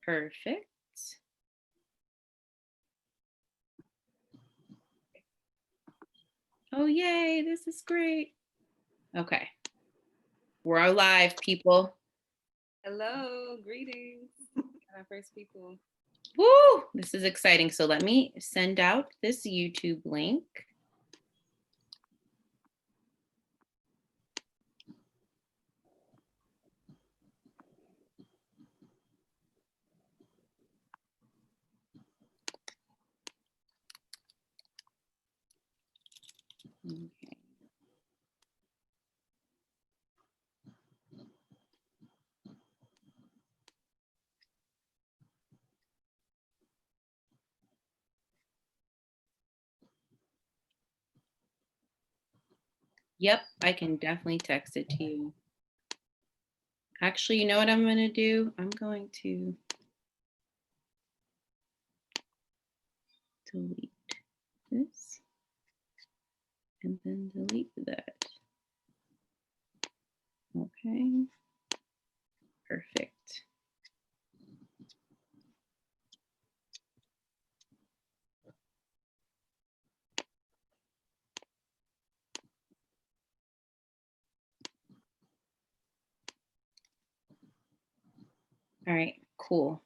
Perfect. Oh, yay, this is great. Okay. We're alive, people. Hello, greetings. Our first people. Woo, this is exciting. So let me send out this YouTube link. Okay. Yep, I can definitely text it to you. Actually, you know what I'm going to do? I'm going to delete this and then delete that. Okay, perfect. All right, cool.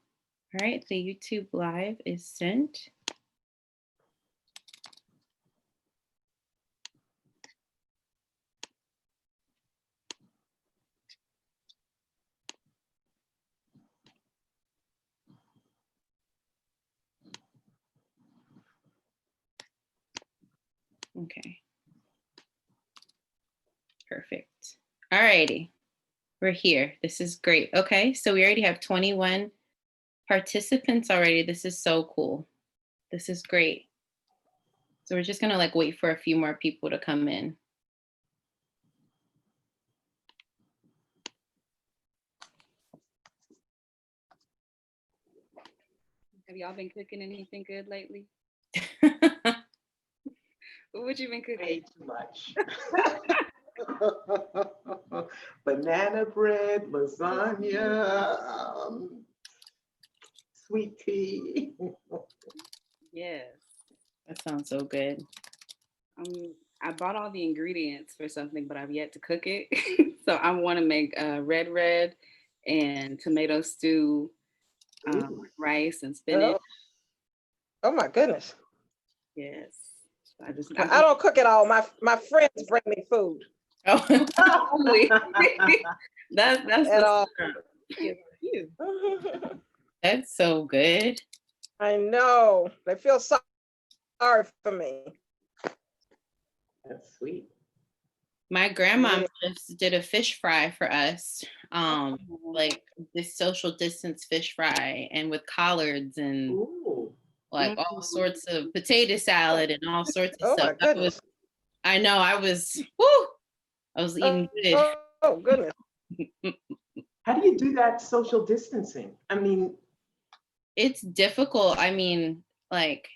All right, the YouTube live is sent. Okay. Perfect. All righty. We're here. This is great. Okay, so we already have 21 participants already. This is so cool. This is great. So we're just gonna like wait for a few more people to come in. Have y'all been cooking anything good lately? What would you been cooking? Way too much. Banana bread, lasagna, sweet tea. Yes. That sounds so good. I bought all the ingredients for something, but I've yet to cook it. So I want to make red and tomato stew, rice and spinach. Oh my goodness. Yes. I don't cook at all. My friends bring me food. Oh, that's At all. you. that's so good. I know. They feel sorry for me. That's sweet. My grandma just did a fish fry for us, like this social distance fish fry, and with collards and like all sorts of potato salad and all sorts of stuff. My goodness. I know. I was eating good. Oh goodness. How do you do that social distancing? I mean, it's difficult. I mean, like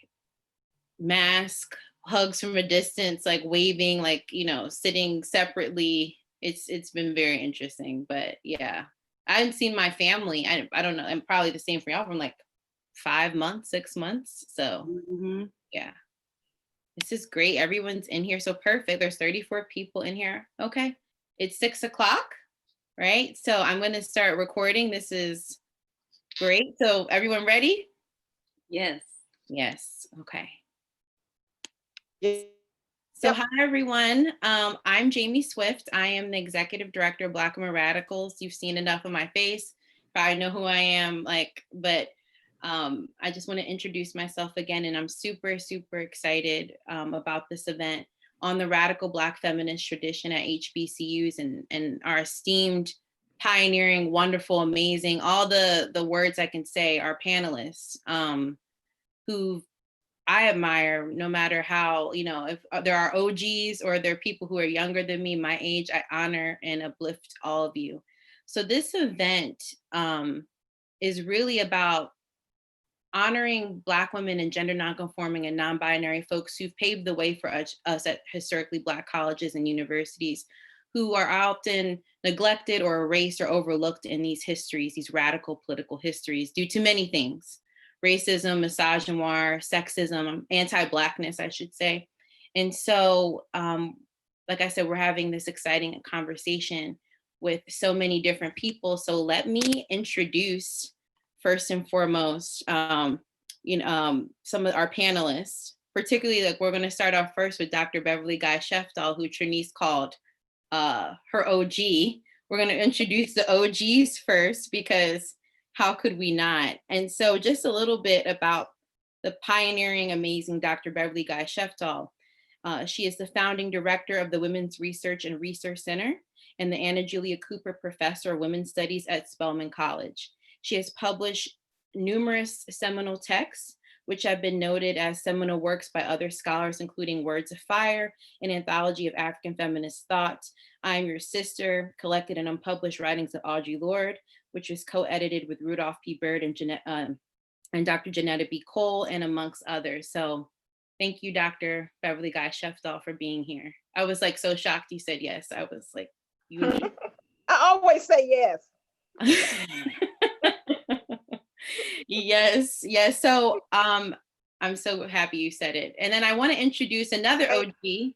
mask, hugs from a distance, like waving, like, you know, sitting separately. It's been very interesting, but yeah, I haven't seen my family. I don't know. I'm probably the same for y'all from like 5 months, 6 months. So yeah, this is great. Everyone's in here. So perfect. There's 34 people in here. Okay. It's 6 o'clock, right? So I'm going to start recording. This is great. So everyone ready? Yes. Yes. Okay. Yeah. So hi, everyone. I'm Jamie Swift. I am the Executive Director of Black Women Radicals. You've seen enough of my face. Probably know who I am, but I just want to introduce myself again, and I'm super, super excited about this event on the radical Black feminist tradition at HBCUs and our esteemed, pioneering, wonderful, amazing, all the words I can say, our panelists who I admire, no matter how, you know, if there are OGs or there are people who are younger than me, my age, I honor and uplift all of you. So this event is really about honoring Black women and gender nonconforming and non-binary folks who've paved the way for us at historically Black colleges and universities, who are often neglected or erased or overlooked in these histories, these radical political histories, due to many things: racism, misogynoir, sexism, anti-Blackness, I should say. And so, like I said, we're having this exciting conversation with so many different people. So let me introduce, first and foremost, some of our panelists. Particularly, like, we're going to start off first with Dr. Beverly Guy Sheftall, who Trinice called her OG. We're going to introduce the OGs first, because how could we not? And so just a little bit about the pioneering, amazing Dr. Beverly Guy Sheftall. She is the founding director of the Women's Research and Research Center and the Anna Julia Cooper Professor of Women's Studies at Spelman College. She has published numerous seminal texts, which have been noted as seminal works by other scholars, including Words of Fire, an anthology of African feminist thought, I Am Your Sister, collected and unpublished writings of Audre Lorde, which was co-edited with Rudolph P. Byrd and Dr. Janetta B. Cole, and amongst others. So thank you, Dr. Beverly Guy Sheftall, for being here. I was like so shocked you said yes. I was like, you. I always say yes. Yes, yes. So I'm so happy you said it. And then I want to introduce another OG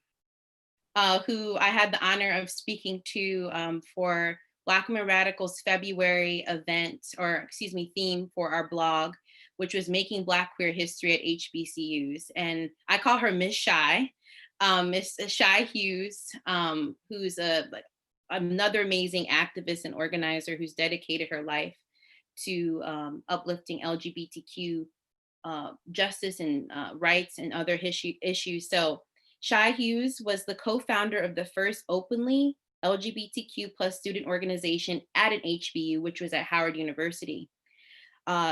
who I had the honor of speaking to for Black Women Radicals February event, or excuse me, theme for our blog, which was Making Black Queer History at HBCUs. And I call her Miss Shy, Miss Shy Hughes, who's another amazing activist and organizer who's dedicated her life to uplifting LGBTQ justice and rights and other issues. So Shy Hughes was the co-founder of the first openly LGBTQ plus student organization at an HBU, which was at Howard University.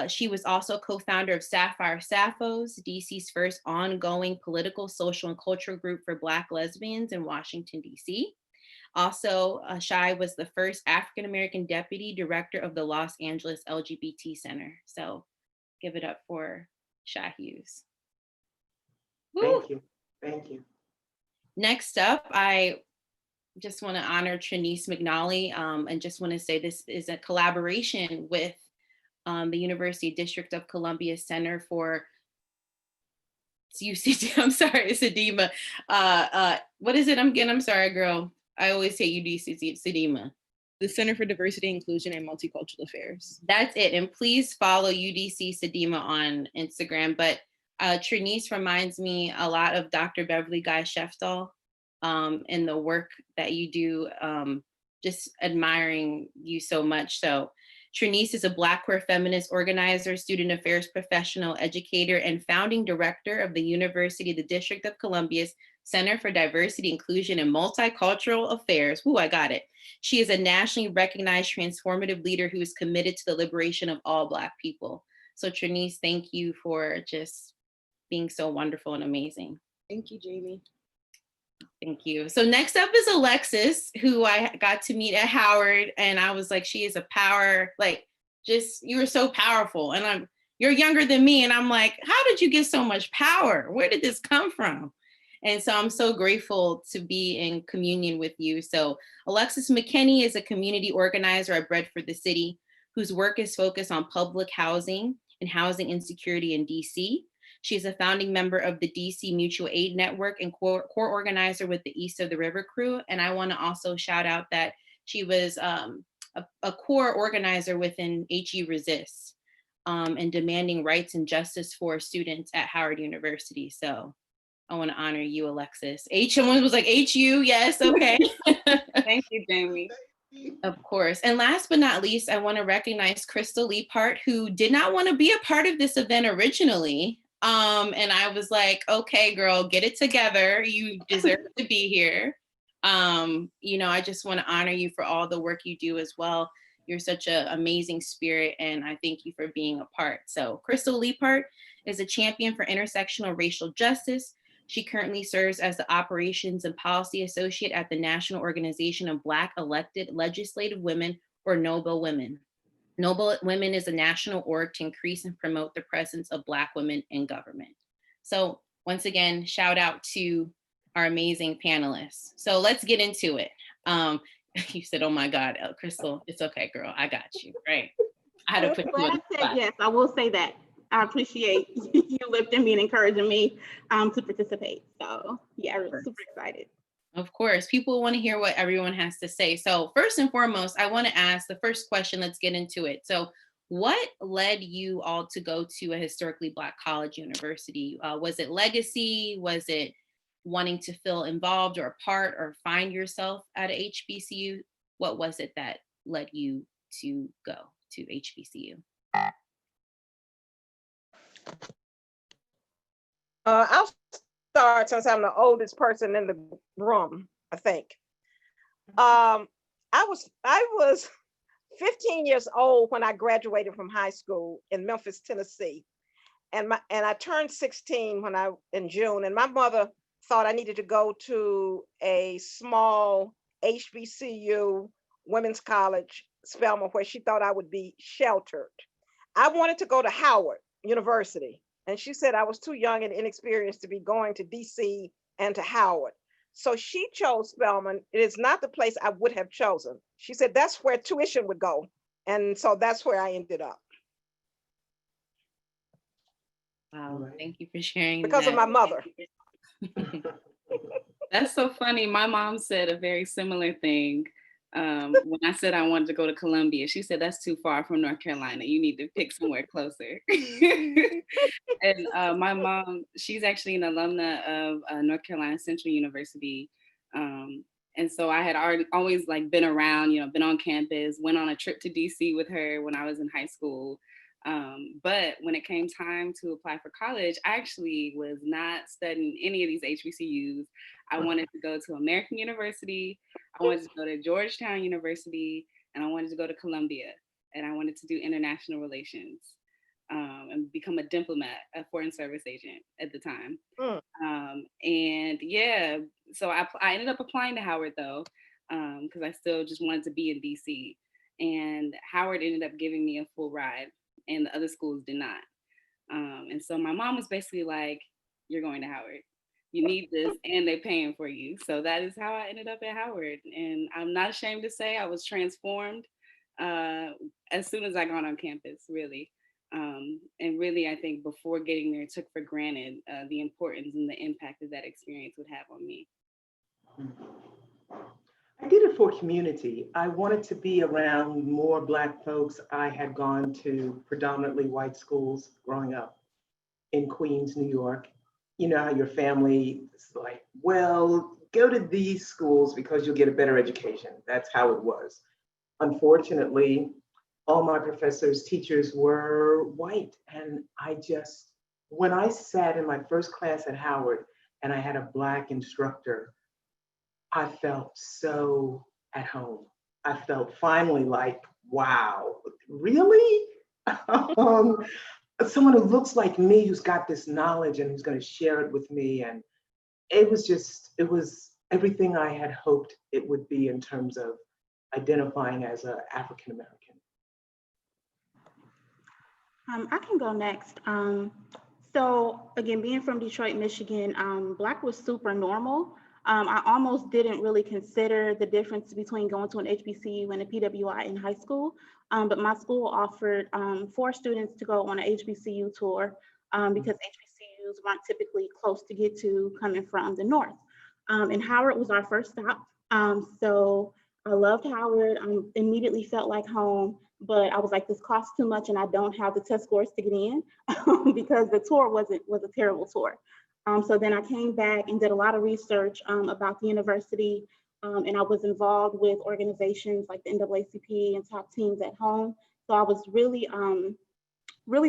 She was also co-founder of Sapphire Sapphos, DC's first ongoing political, social, and cultural group for Black lesbians in Washington, DC. Also, Shy was the first African-American deputy director of the Los Angeles LGBT Center. So give it up for Shy Hughes. Thank you. Thank you. Next up, I just want to honor Trinice McNally and just want to say this is a collaboration with the University District of Columbia Center for UCD. I'm sorry, it's CDIMA. What is it? I'm sorry, girl. I always say CDIMA. The Center for Diversity, Inclusion, and Multicultural Affairs. That's it. And please follow UDC CDIMA on Instagram. But Trinice reminds me a lot of Dr. Beverly Guy Sheftall and the work that you do. Just admiring you so much. So Trinice is a Black queer feminist organizer, student affairs professional, educator, and founding director of the University of the District of Columbia's Center for Diversity, Inclusion, and Multicultural Affairs. Ooh, I got it. She is a nationally recognized transformative leader who is committed to the liberation of all Black people. So Trinice, thank you for just being so wonderful and amazing. Thank you, Jamie. Thank you. So next up is Alexis, who I got to meet at Howard, and I was like, she is a power, like, just, you were so powerful. And you're younger than me, and I'm like, how did you get so much power? Where did this come from? And so I'm so grateful to be in communion with you. So Alexis McKinney is a community organizer at Bread for the City, whose work is focused on public housing and housing insecurity in DC. She is a founding member of the DC Mutual Aid Network and core organizer with the East of the River Crew. And I want to also shout out that she was a core organizer within HU Resist and demanding rights and justice for students at Howard University. So I want to honor you, Alexis. Someone was like, HU, yes, okay. Thank you, Jamie. Of course. And last but not least, I want to recognize Crystal Leapart, who did not want to be a part of this event originally. And I was like, okay, girl, get it together. You deserve to be here. I just want to honor you for all the work you do as well. You're such an amazing spirit, and I thank you for being a part. So Crystal Leapart is a champion for intersectional racial justice. She currently serves as the Operations and Policy Associate at the National Organization of Black Elected Legislative Women, or NOBLE Women. NOBLE Women is a national org to increase and promote the presence of Black women in government. So once again, shout out to our amazing panelists. So let's get into it. You said, oh my God, Crystal, it's okay, girl. I got you, right? I had to put you Glad on I the said spot. yes, I will say that. I appreciate you lifting me and encouraging me to participate. So yeah, I'm super excited. Of course, people want to hear what everyone has to say. So first and foremost, I want to ask the first question. Let's get into it. So what led you all to go to a historically Black college university? Was it legacy? Was it wanting to feel involved or a part or find yourself at a HBCU? What was it that led you to go to HBCU? I'll start since I'm the oldest person in the room, I think. I was 15 years old when I graduated from high school in Memphis, Tennessee. And I turned 16 in June, and my mother thought I needed to go to a small HBCU women's college, Spelman, where she thought I would be sheltered. I wanted to go to Howard University, and she said I was too young and inexperienced to be going to DC and to Howard. So she chose Spelman. It is not the place I would have chosen. She said that's where tuition would go. And so that's where I ended up. Wow, thank you for sharing because that. of my mother. That's so funny. My mom said a very similar thing. When I said I wanted to go to Columbia, she said, that's too far from North Carolina. You need to pick somewhere closer. And my mom, she's actually an alumna of North Carolina Central University. And so I had always like been around, been on campus, went on a trip to DC with her when I was in high school. But when it came time to apply for college, I actually was not studying any of these HBCUs. I wanted to go to American University, I wanted to go to Georgetown University, and I wanted to go to Columbia, and I wanted to do international relations and become a diplomat, a foreign service agent at the time. And yeah, so I ended up applying to Howard though, because I still just wanted to be in DC. And Howard ended up giving me a full ride, and the other schools did not. And so my mom was basically like, you're going to Howard. You need this, and they're paying for you. So that is how I ended up at Howard. And I'm not ashamed to say I was transformed as soon as I got on campus, really. And really, I think before getting there, took for granted the importance and the impact that experience would have on me. I did it for community. I wanted to be around more Black folks. I had gone to predominantly white schools growing up in Queens, New York. You know how your family is like, well, go to these schools because you'll get a better education. That's how it was. Unfortunately, all my professors, teachers were white. And when I sat in my first class at Howard and I had a Black instructor, I felt so at home. I felt finally like, wow, really? Someone who looks like me, who's got this knowledge and who's going to share it with me. And it was everything I had hoped it would be in terms of identifying as an African American. I can go next. So again, being from Detroit, Michigan, Black was super normal. I almost didn't really consider the difference between going to an HBCU and a PWI in high school, but my school offered for students to go on an HBCU tour because HBCUs weren't typically close to get to coming from the north. And Howard was our first stop. So I loved Howard. I immediately felt like home, but I was like, this costs too much and I don't have the test scores to get in because the tour was a terrible tour. So then I came back and did a lot of research about the university, and I was involved with organizations like the NAACP and top teams at home. So I was really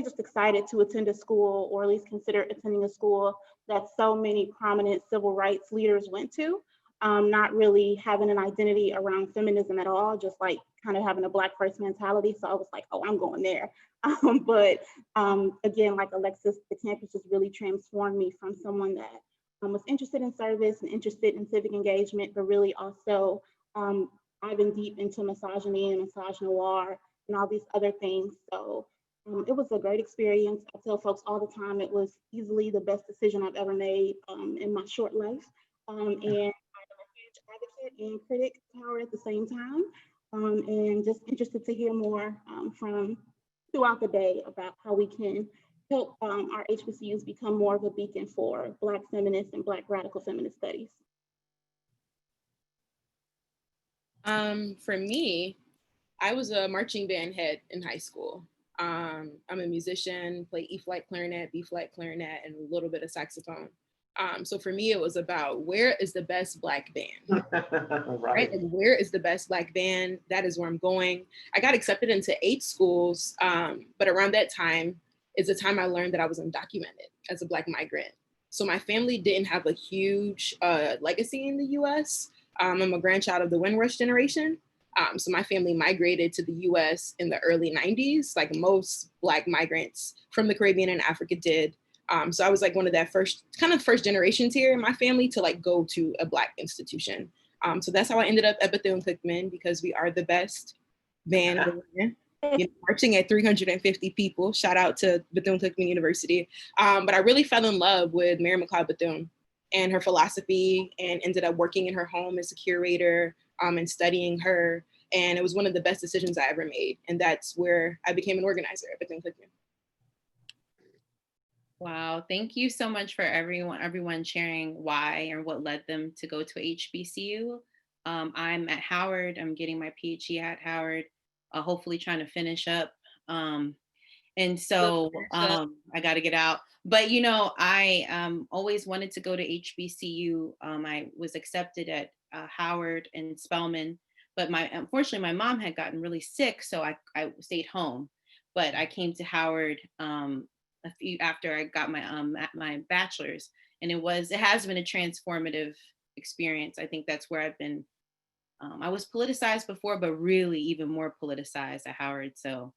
just excited to attend a school, or at least consider attending a school that so many prominent civil rights leaders went to, not really having an identity around feminism at all, just like kind of having a Black first mentality. So I was like, oh, I'm going there. But again, like Alexis, the campus just really transformed me from someone that was interested in service and interested in civic engagement, but really also diving deep into misogyny and misogynoir and all these other things. So it was a great experience. I tell folks all the time, it was easily the best decision I've ever made in my short life. And I advocate and critic power at the same time, and just interested to hear more from throughout the day about how we can help our HBCUs become more of a beacon for Black feminist and Black radical feminist studies. For me, I was a marching band head in high school. I'm a musician, play E-flat clarinet, B-flat clarinet, and a little bit of saxophone. So for me, it was about where is the best Black band, right? And where is the best Black band? That is where I'm going. I got accepted into 8 schools, but around that time is the time I learned that I was undocumented as a Black migrant. So my family didn't have a huge legacy in the US. I'm a grandchild of the Windrush generation. So my family migrated to the US in the early 90s, like most Black migrants from the Caribbean and Africa did. So I was like one of that first generations here in my family to like go to a Black institution. So that's how I ended up at Bethune-Cookman, because we are the best band, marching at 350 people. Shout out to Bethune-Cookman University. But I really fell in love with Mary McLeod Bethune and her philosophy, and ended up working in her home as a curator and studying her. And it was one of the best decisions I ever made. And that's where I became an organizer at Bethune-Cookman. Wow, thank you so much for everyone sharing why or what led them to go to HBCU. I'm at Howard. I'm getting my PhD at Howard, hopefully trying to finish up. And so I got to get out. But, you know, I always wanted to go to HBCU. I was accepted at Howard and Spelman, but unfortunately, my mom had gotten really sick, so I stayed home. But I came to Howard after I got my bachelor's, and it has been a transformative experience. I think that's where I've been. I was politicized before, but really even more politicized at Howard. So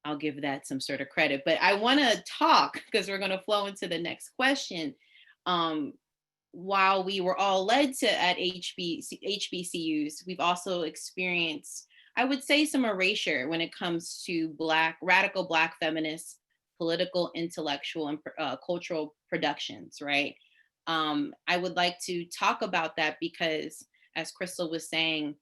I'll give that some sort of credit. But I want to talk, because we're going to flow into the next question. While we were all led at HBCUs, we've also experienced, I would say, some erasure when it comes to radical Black feminist, political, intellectual, and cultural productions, right? I would like to talk about that because, as Crystal was saying,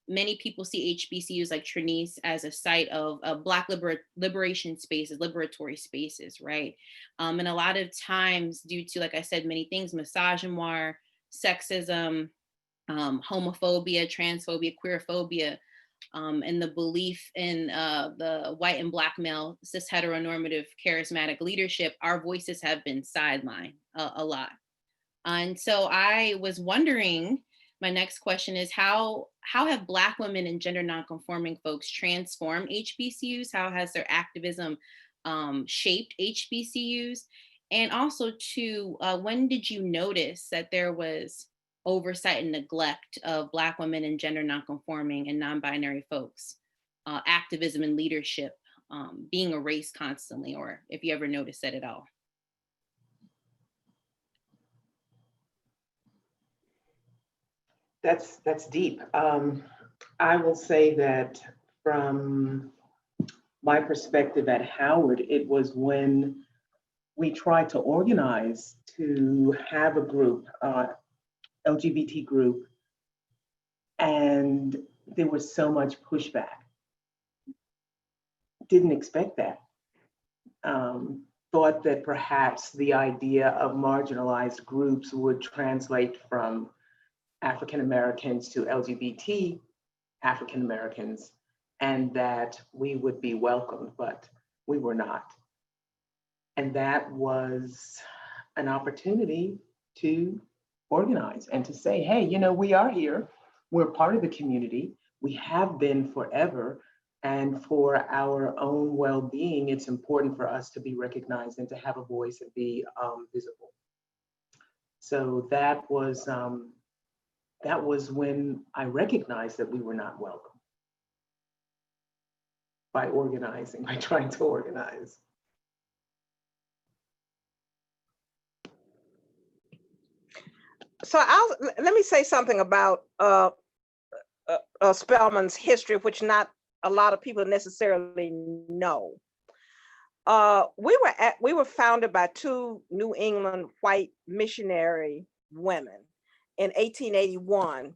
many people see HBCUs like Denise as a site of Black liberation spaces, liberatory spaces, right? And a lot of times, due to, like I said, many things, misogynoir, sexism, homophobia, transphobia, queerphobia, and the belief in the white and Black male, cis heteronormative, charismatic leadership, our voices have been sidelined a lot. And so I was wondering, my next question is, how have Black women and gender nonconforming folks transformed HBCUs? How has their activism shaped HBCUs? And also, too, when did you notice that there was oversight and neglect of Black women and gender nonconforming and non-binary folks, activism and leadership being erased constantly, or if you ever noticed that at all? That's deep. I will say that from my perspective at Howard, it was when we tried to organize to have a group, LGBT group, and there was so much pushback. Didn't expect that. Thought that perhaps the idea of marginalized groups would translate from African Americans to LGBT African Americans, and that we would be welcomed, but we were not. And that was an opportunity to organize and to say, hey, you know, we are here, we're part of the community, we have been forever, and for our own well-being, it's important for us to be recognized and to have a voice and be visible. So that was when I recognized that we were not welcome by trying to organize. So let me say something about Spelman's history, which not a lot of people necessarily know. We were founded by 2 New England white missionary women. in 1881.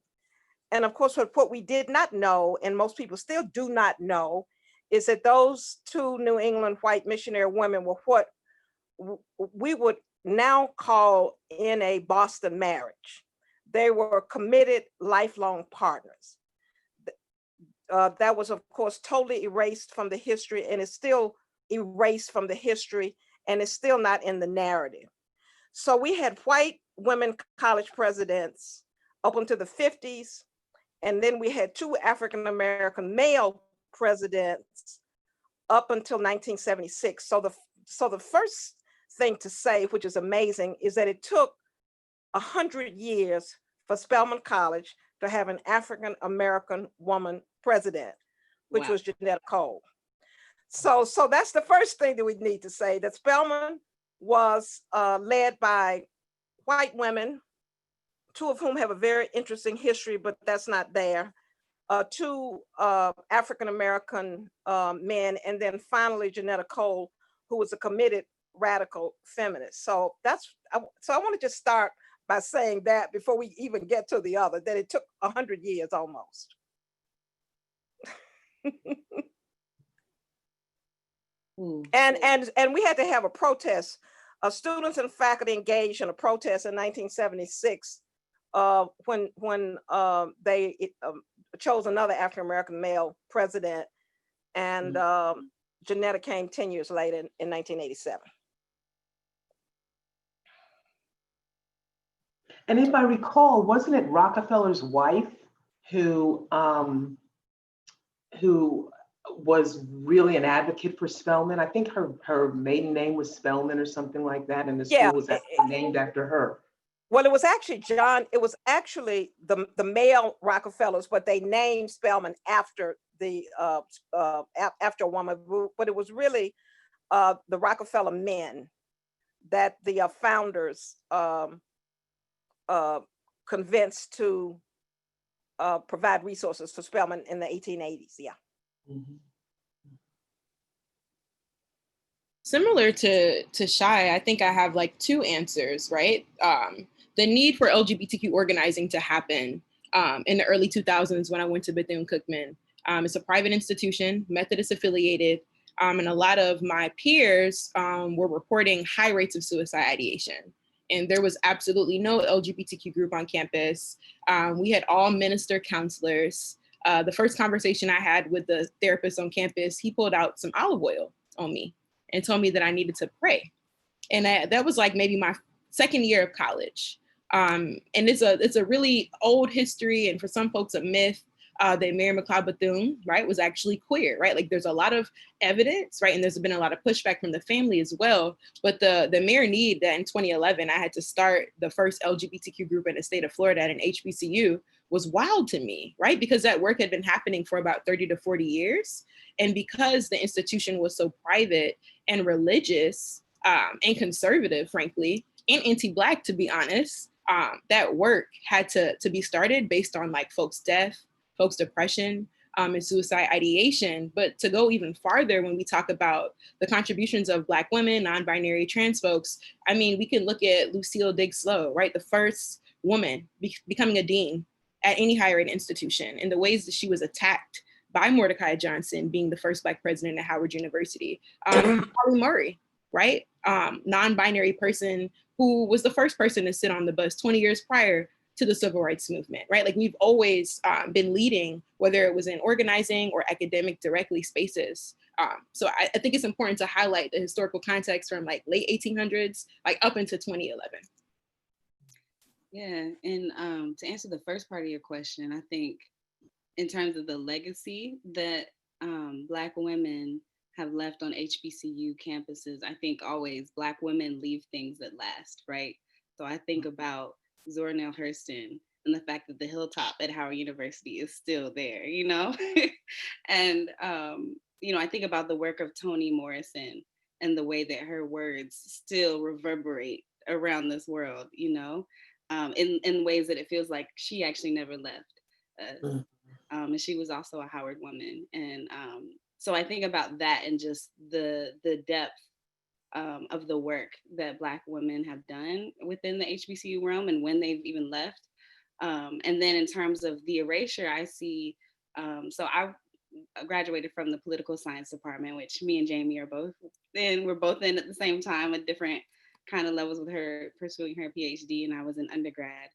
And of course, what we did not know, and most people still do not know, is that those two New England white missionary women were what we would now call in a Boston marriage. They were committed lifelong partners. That was, of course, totally erased from the history, and is still erased from the history, and is still not in the narrative. So we had white women college presidents up until the 50s, and then we had two African-American male presidents up until 1976. So the first thing to say, which is amazing, is that it took 100 years for Spelman College to have an African-American woman president, which was Janetta Cole. So that's the first thing that we need to say, that Spelman was led by white women, two of whom have a very interesting history, but that's not there. Two African-American men, and then finally Janetta Cole, who was a committed radical feminist. So I want to just start by saying that before we even get to the other, that it took 100 years almost. And we had to have a protest. Students and faculty engaged in a protest in 1976 when they chose another African-American male president, and Janetta came 10 years later in 1987. And if I recall, wasn't it Rockefeller's wife who was really an advocate for Spelman? I think her maiden name was Spelman or something like that, and the school was actually named after her. Well, it was actually it was actually the male Rockefellers, but they named Spelman after the after a woman, but it was really the Rockefeller men that the founders convinced to provide resources for Spelman in the 1880s. Yeah. Mm-hmm. Similar to Shai, I think I have like two answers, right? The need for LGBTQ organizing to happen in the early 2000s when I went to Bethune-Cookman. It's a private institution, Methodist affiliated, and a lot of my peers were reporting high rates of suicide ideation. And there was absolutely no LGBTQ group on campus. We had all minister counselors. The first conversation I had with the therapist on campus, he pulled out some olive oil on me and told me that I needed to pray. And that was like maybe my second year of college. And it's a really old history, and for some folks a myth, that Mary McLeod Bethune, right, was actually queer, right? Like there's a lot of evidence, right? And there's been a lot of pushback from the family as well. But the mere need that in 2011, I had to start the first LGBTQ group in the state of Florida at an HBCU was wild to me, right? Because that work had been happening for about 30 to 40 years. And because the institution was so private and religious and conservative, frankly, and anti-Black, to be honest, that work had to be started based on like folks' death, folks' depression, and suicide ideation. But to go even farther, when we talk about the contributions of Black women, non-binary, trans folks, I mean, we can look at Lucille Diggs Slowe, right? The first woman becoming a dean at any higher ed institution, and the ways that she was attacked by Mordecai Johnson being the first Black president at Howard University. Pauli Murray, right? Non-binary person who was the first person to sit on the bus 20 years prior to the civil rights movement, right? Like we've always been leading, whether it was in organizing or academic directly spaces. So I think it's important to highlight the historical context from like late 1800s, like up into 2011. Yeah, and to answer the first part of your question, I think in terms of the legacy that Black women have left on HBCU campuses, I think always Black women leave things that last, right? So I think about Zora Neale Hurston and the fact that the hilltop at Howard University is still there, you know? And, you know, I think about the work of Toni Morrison and the way that her words still reverberate around this world, you know, in ways that it feels like she actually never left us. And she was also a Howard woman. And so I think about that and just the depth of the work that Black women have done within the HBCU realm and when they've even left. And then in terms of the erasure, I see, so I graduated from the political science department, which me and Jamie are both in. We're both in at the same time at different kind of levels, with her pursuing her PhD and I was in undergrad.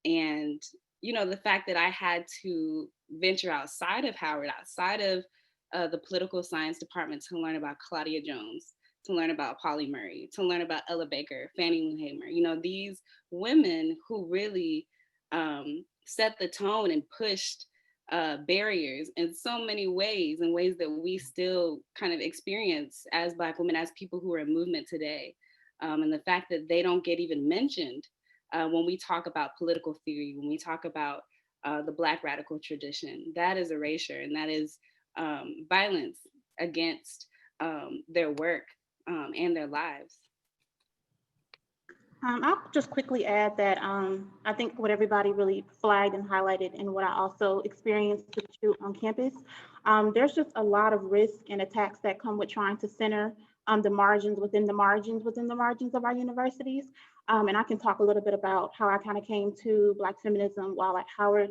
And, you know, the fact that I had to venture outside of Howard, outside of the political science department, to learn about Claudia Jones, to learn about Pauli Murray, to learn about Ella Baker, Fannie Lou Hamer, you know, these women who really set the tone and pushed barriers in so many ways, in ways that we still kind of experience as Black women, as people who are in movement today. And the fact that they don't get even mentioned when we talk about political theory, when we talk about the Black radical tradition, that is erasure, and that is violence against their work and their lives. I'll just quickly add that I think what everybody really flagged and highlighted, and what I also experienced on campus, there's just a lot of risk and attacks that come with trying to center the margins within the margins of our universities. And I can talk a little bit about how I kind of came to Black feminism while at Howard,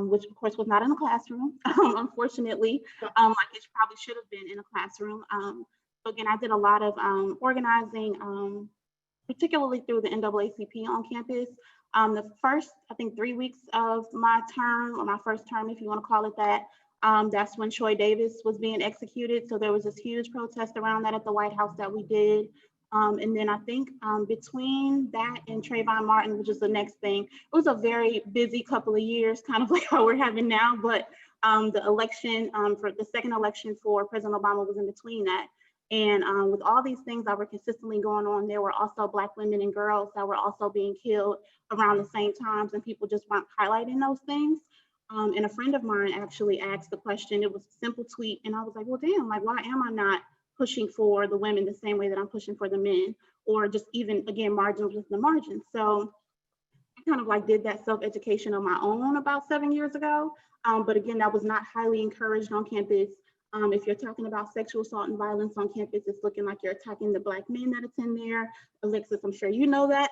which of course was not in the classroom, unfortunately, like it probably should have been in a classroom. So again, I did a lot of organizing, particularly through the NAACP on campus. The first, I think, 3 weeks of my term, or my first term, if you want to call it that, that's when Troy Davis was being executed. So there was this huge protest around that at the White House that we did. And then I think between that and Trayvon Martin, which is the next thing, it was a very busy couple of years, kind of like how we're having now. But the election, for the second election for President Obama, was in between that. And with all these things that were consistently going on, there were also Black women and girls that were also being killed around the same times, and people just weren't highlighting those things. And a friend of mine actually asked the question. It was a simple tweet, and I was like, well, damn, like, why am I not pushing for the women the same way that I'm pushing for the men, or just even, again, margins with the margins? So I kind of like did that self-education on my own about 7 years ago. But again, that was not highly encouraged on campus. If you're talking about sexual assault and violence on campus, it's looking like you're attacking the Black men that attend there. Alexis, I'm sure you know that.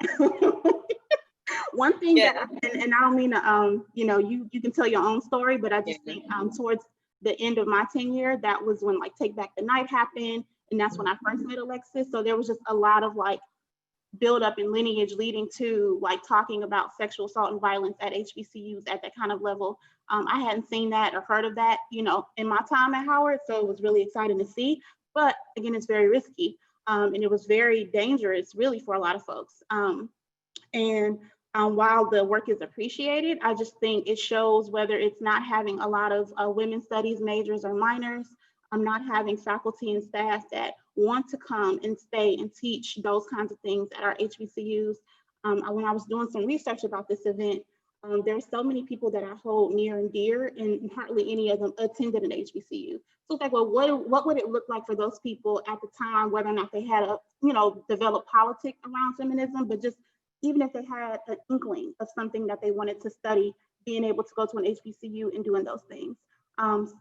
One thing that, and I don't mean to, you know, you can tell your own story, but I just think towards the end of my tenure, that was when like Take Back the Night happened. And that's when I first met Alexis. So there was just a lot of like build up and lineage leading to like talking about sexual assault and violence at HBCUs at that kind of level. I hadn't seen that or heard of that, you know, in my time at Howard. So it was really exciting to see. But again, it's very risky. And it was very dangerous really for a lot of folks. While the work is appreciated, I just think it shows whether it's not having a lot of women's studies majors or minors, not having faculty and staff that want to come and stay and teach those kinds of things at our HBCUs. When I was doing some research about this event, there are so many people that I hold near and dear, and hardly any of them attended an HBCU. So it's like, well, what would it look like for those people at the time, whether or not they had a, you know, developed politics around feminism, but just even if they had an inkling of something that they wanted to study, being able to go to an HBCU and doing those things.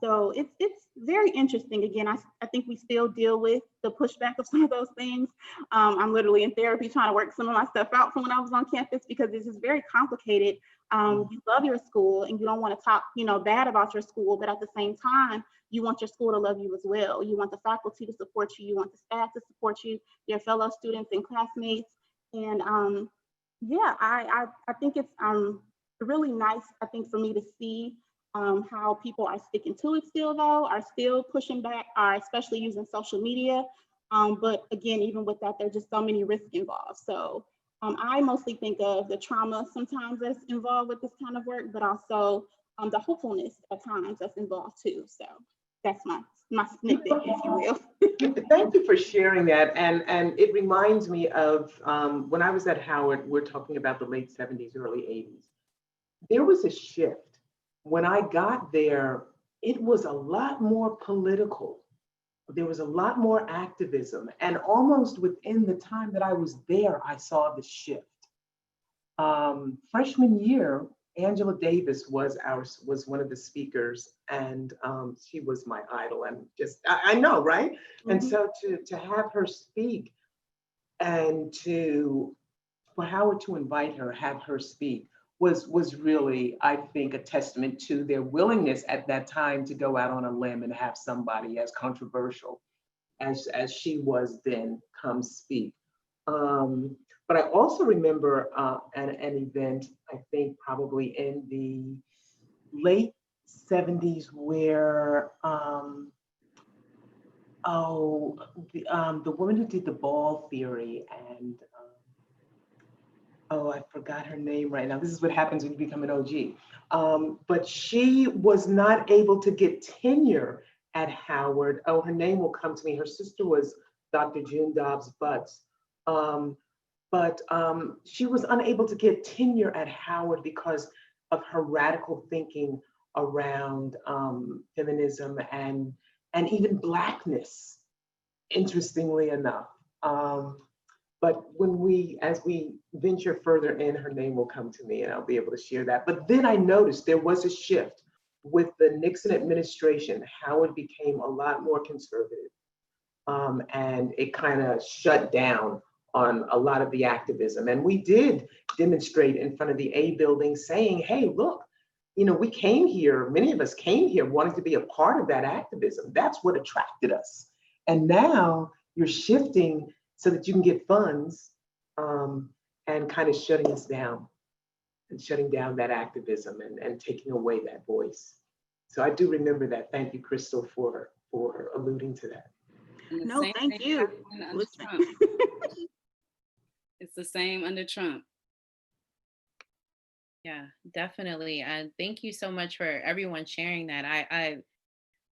So it's very interesting. Again, I think we still deal with the pushback of some of those things. I'm literally in therapy trying to work some of my stuff out from when I was on campus, because this is very complicated. You love your school and you don't want to talk, you know, bad about your school, but at the same time, you want your school to love you as well. You want the faculty to support you. You want the staff to support you, your fellow students and classmates. And yeah, I think it's really nice, I think, for me to see how people are sticking to it still, though, are still pushing back, are especially using social media. But again, even with that, there's just so many risks involved. So I mostly think of the trauma sometimes that's involved with this kind of work, but also the hopefulness at times that's involved too. So that's my snippet, if you will. Thank you for sharing that. And it reminds me of when I was at Howard, we're talking about the late 70s, early 80s. There was a shift. When I got there, it was a lot more political. There was a lot more activism. And almost within the time that I was there, I saw the shift. Freshman year, Angela Davis was one of the speakers, and she was my idol. And just, I know, right? Mm-hmm. And so to have her speak, and for Howard to invite her, have her speak, was really, I think, a testament to their willingness at that time to go out on a limb and have somebody as controversial as she was then come speak. But I also remember an event, I think probably in the late 70s where, the woman who did the ball theory and, I forgot her name right now. This is what happens when you become an OG. But she was not able to get tenure at Howard. Oh, her name will come to me. Her sister was Dr. June Dobbs Butts. But she was unable to get tenure at Howard because of her radical thinking around feminism and even Blackness, interestingly enough. But as we venture further in, her name will come to me and I'll be able to share that. But then I noticed there was a shift with the Nixon administration. Howard became a lot more conservative, and it kind of shut down on a lot of the activism. And we did demonstrate in front of the A building saying, hey, look, we came here, many of us came here wanting to be a part of that activism. That's what attracted us. And now you're shifting so that you can get funds, and kind of shutting us down and shutting down that activism and taking away that voice. So I do remember that. Thank you, Crystal, for alluding to that. No, thank you. It's the same under Trump. Yeah, definitely. And thank you so much for everyone sharing that.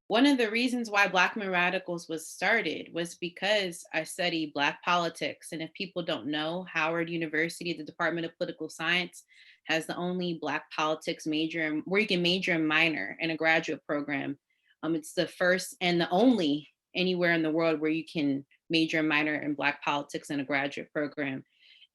One of the reasons why Black Women Radicals was started was because I study Black politics. And if people don't know, Howard University, the Department of Political Science, has the only Black politics major where you can major and minor in a graduate program. It's the first and the only anywhere in the world where you can major and minor in Black politics in a graduate program.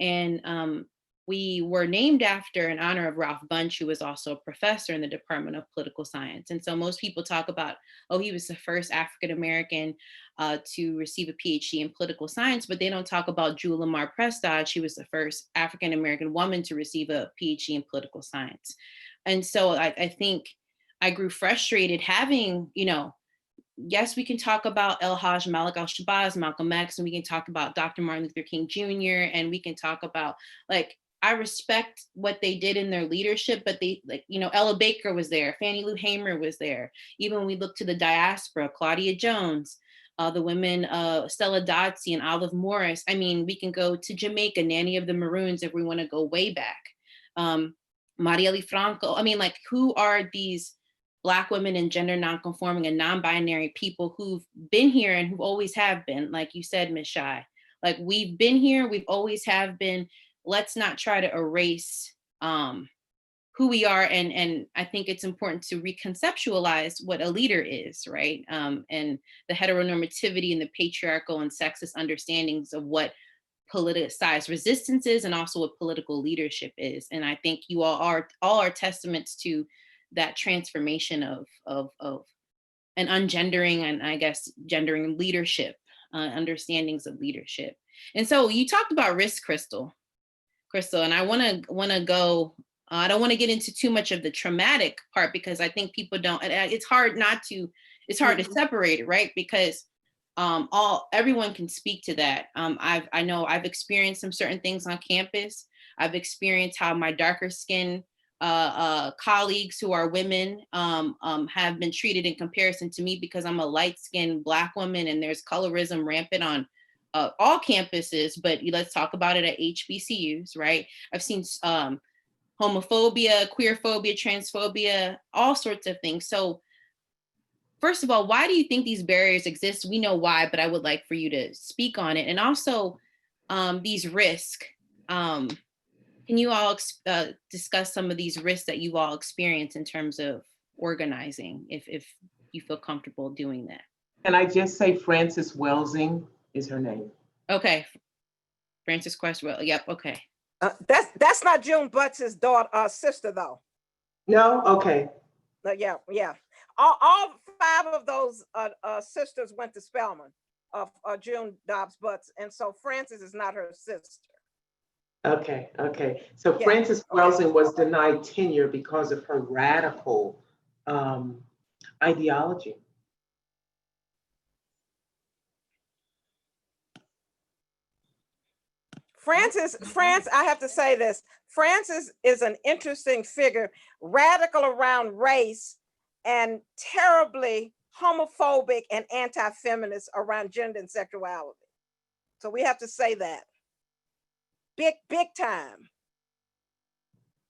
And we were named after in honor of Ralph Bunche, who was also a professor in the Department of Political Science. And so most people talk about, he was the first African-American to receive a PhD in political science, but they don't talk about Jewel Lamar Preston. She was the first African-American woman to receive a PhD in political science. And so I think I grew frustrated having, yes, we can talk about El Hajj Malik al-Shabazz, Malcolm X, and we can talk about Dr. Martin Luther King Jr., and we can talk about, I respect what they did in their leadership, but Ella Baker was there, Fannie Lou Hamer was there. Even when we look to the diaspora, Claudia Jones, the women, Stella Dotsie and Olive Morris. I mean, we can go to Jamaica, Nanny of the Maroons, if we want to go way back. Marielle Franco. I mean, who are these Black women and gender non-conforming and non-binary people who've been here and who always have been, like you said, Ms. Shai. We've been here, we've always have been. Let's not try to erase who we are. And I think it's important to reconceptualize what a leader is, right? And the heteronormativity and the patriarchal and sexist understandings of what politicized resistance is and also what political leadership is. And I think you all are testaments to that transformation of an ungendering and I guess gendering leadership, understandings of leadership. And so you talked about risk, Crystal, and I want to go. I don't want to get into too much of the traumatic part because I think people don't. It's hard to separate it, right? Because everyone can speak to that. I know I've experienced some certain things on campus. I've experienced how my darker skin colleagues who are women have been treated in comparison to me because I'm a light-skinned Black woman, and there's colorism rampant on all campuses, but let's talk about it at HBCUs, right? I've seen homophobia, queerphobia, transphobia, all sorts of things. So first of all, why do you think these barriers exist? We know why, but I would like for you to speak on it. And also these risks. Can you all discuss some of these risks that you all experience in terms of organizing, if you feel comfortable doing that? Can I just say Frances Welsing is her name? Okay. Frances Questwell. Yep. Okay. That's not June Butts' daughter, sister, though. No? Okay. Yeah. All 5 of those sisters went to Spelman of June Dobbs Butts, and so Frances is not her sister. Okay, okay. So Yeah. Frances Welsing was denied tenure because of her radical ideology. I have to say this. Frances is an interesting figure, radical around race and terribly homophobic and anti-feminist around gender and sexuality. So we have to say that. Big time.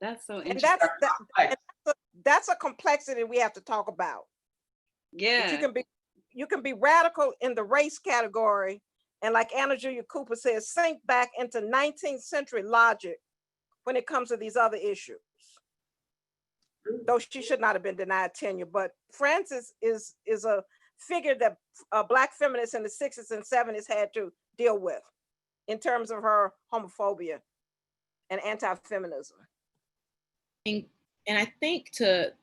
That's so And interesting. that's a complexity we have to talk about. Yeah. You can be radical in the race category, and like Anna Julia Cooper says, sink back into 19th century logic when it comes to these other issues. Though she should not have been denied tenure, but Frances is a figure that Black feminists in the 60s and 70s had to deal with in terms of her homophobia and anti-feminism. And I think to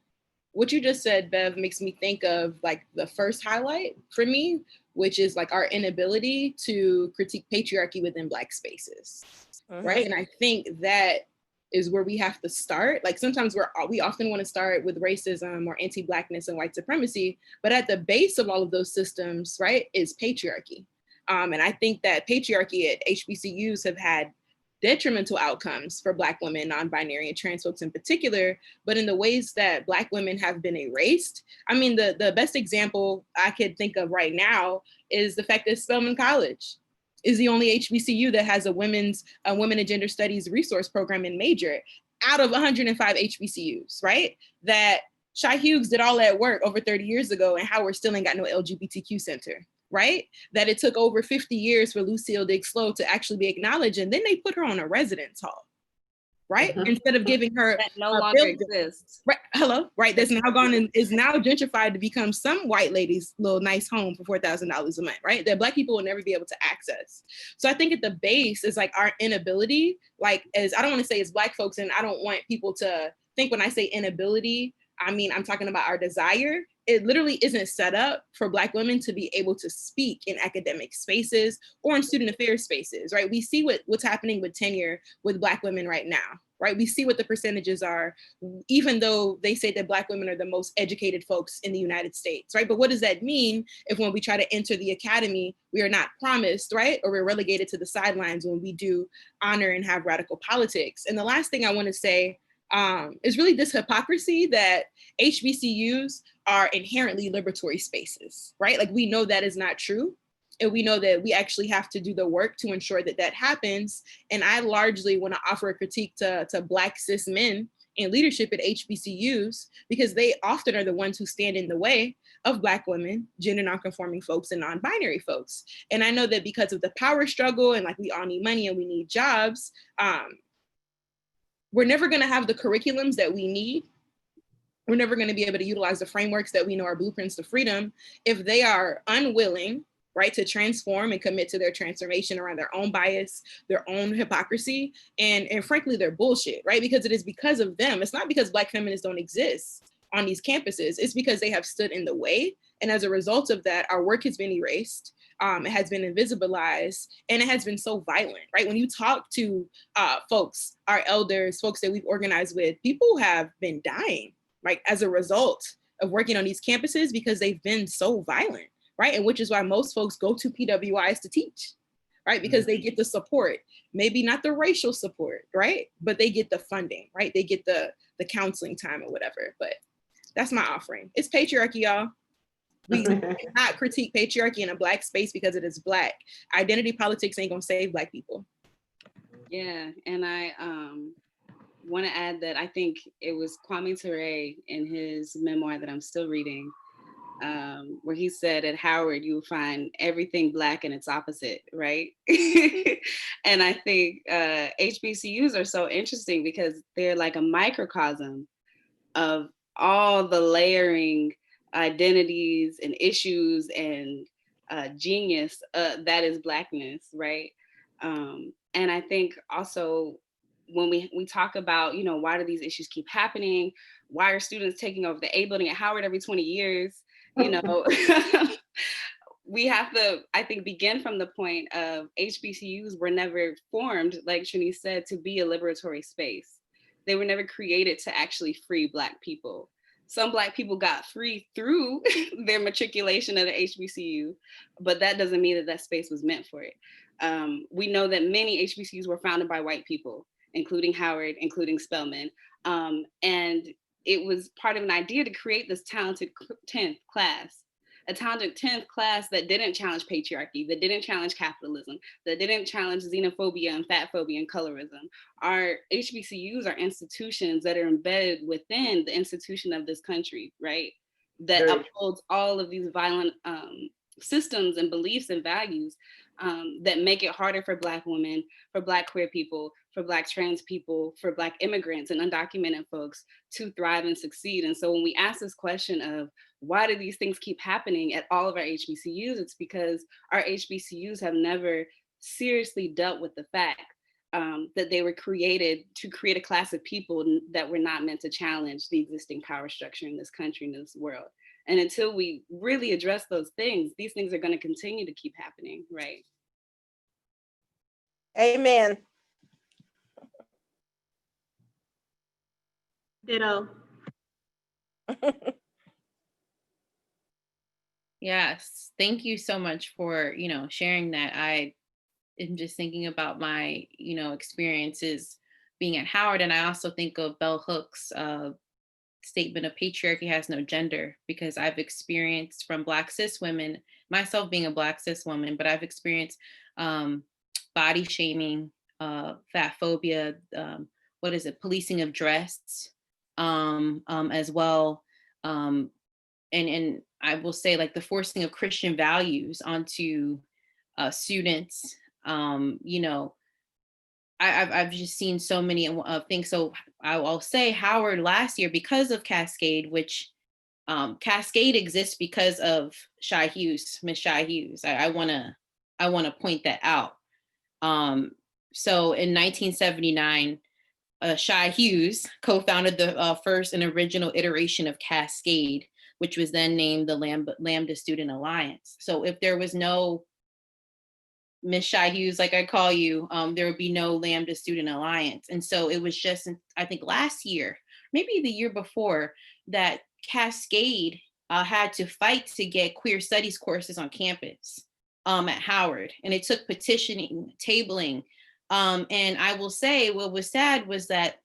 what you just said, Bev, makes me think of like the first highlight for me, which is like our inability to critique patriarchy within Black spaces, right? And I think that is where we have to start. Like sometimes we often want to start with racism or anti-Blackness and white supremacy, but at the base of all of those systems, right, is patriarchy. And I think that patriarchy at HBCUs have had detrimental outcomes for Black women, non-binary and trans folks in particular, but in the ways that Black women have been erased. I mean, the best example I could think of right now is the fact that Spelman College is the only HBCU that has a women and gender studies resource program and major out of 105 HBCUs, right? That Shy Hughes did all that work over 30 years ago, and Howard still ain't got no LGBTQ center, right? That it took over 50 years for Lucille Diggs Slowe to actually be acknowledged, and then they put her on a residence hall, right? Instead of giving her that no longer exists. Right, hello, right? That's now gone and is now gentrified to become some white lady's little nice home for $4,000 a month, right? That Black people will never be able to access. So I think at the base is like our inability, like as I don't want to say as Black folks, and I don't want people to think when I say inability, I mean, I'm talking about our desire. It literally isn't set up for Black women to be able to speak in academic spaces or in student affairs spaces, right? We see what's happening with tenure with Black women right now, right? We see what the percentages are, even though they say that Black women are the most educated folks in the United States, right? But what does that mean if when we try to enter the academy, we are not promised, right? Or we're relegated to the sidelines when we do honor and have radical politics. And the last thing I want to say is really this hypocrisy that HBCUs are inherently liberatory spaces, right? Like we know that is not true. And we know that we actually have to do the work to ensure that that happens. And I largely want to offer a critique to Black cis men in leadership at HBCUs, because they often are the ones who stand in the way of Black women, gender nonconforming folks, and non-binary folks. And I know that because of the power struggle and like we all need money and we need jobs, we're never going to have the curriculums that we need. We're never going to be able to utilize the frameworks that we know are blueprints to freedom if they are unwilling, right, to transform and commit to their transformation around their own bias, their own hypocrisy, and frankly, their bullshit, right? Because it is because of them. It's not because Black feminists don't exist on these campuses. It's because they have stood in the way. And as a result of that, our work has been erased. It has been invisibilized, and it has been so violent, right? When you talk to folks, our elders, folks that we've organized with, people have been dying, right, as a result of working on these campuses because they've been so violent, right? And which is why most folks go to PWIs to teach, right? Because they get the support, maybe not the racial support, right? But they get the funding, right? They get the counseling time or whatever. But that's my offering. It's patriarchy, y'all. We cannot critique patriarchy in a Black space because it is Black. Identity politics ain't gonna save Black people. Yeah, and I want to add that I think it was Kwame Ture in his memoir that I'm still reading, where he said at Howard, you will find everything Black and its opposite, right? And I think HBCUs are so interesting because they're like a microcosm of all the layering identities and issues and genius that is Blackness, right? And I think also when we talk about, you know, why do these issues keep happening? Why are students taking over the A building at Howard every 20 years? You know, we have to, I think, begin from the point of HBCUs were never formed, like Shani said, to be a liberatory space. They were never created to actually free Black people. Some Black people got free through their matriculation at an HBCU, but that doesn't mean that that space was meant for it. We know that many HBCUs were founded by white people, including Howard, including Spelman. And it was part of an idea to create this talented 10th class, a talented 10th class that didn't challenge patriarchy, that didn't challenge capitalism, that didn't challenge xenophobia and fatphobia and colorism. Our HBCUs are institutions that are embedded within the institution of this country, right? That upholds all of these violent systems and beliefs and values that make it harder for Black women, for Black queer people, for Black trans people, for Black immigrants and undocumented folks to thrive and succeed. And so when we ask this question of why do these things keep happening at all of our HBCUs, it's because our HBCUs have never seriously dealt with the fact that they were created to create a class of people that were not meant to challenge the existing power structure in this country, in this world. And until we really address those things, these things are going to continue to keep happening, right? Amen. Ditto. Yes, thank you so much for, sharing that. I am just thinking about my, experiences being at Howard, and I also think of Bell Hooks' statement of patriarchy has no gender, because I've experienced from Black cis women, myself being a Black cis woman, but I've experienced body shaming, fat phobia, policing of dress, as well. And I will say, like, the forcing of Christian values onto students. I've just seen so many things. So I'll say Howard last year, because of Cascade, which Cascade exists because of Shy Hughes, Miss Shy Hughes. I wanna point that out. So in 1979, Shy Hughes co-founded the first and original iteration of Cascade, which was then named the Lambda Student Alliance. So if there was no Miss Shy Hughes, like I call you, there would be no Lambda Student Alliance. And so it was just, I think last year, maybe the year before, that Cascade had to fight to get queer studies courses on campus at Howard. And it took petitioning, tabling. And I will say what was sad was that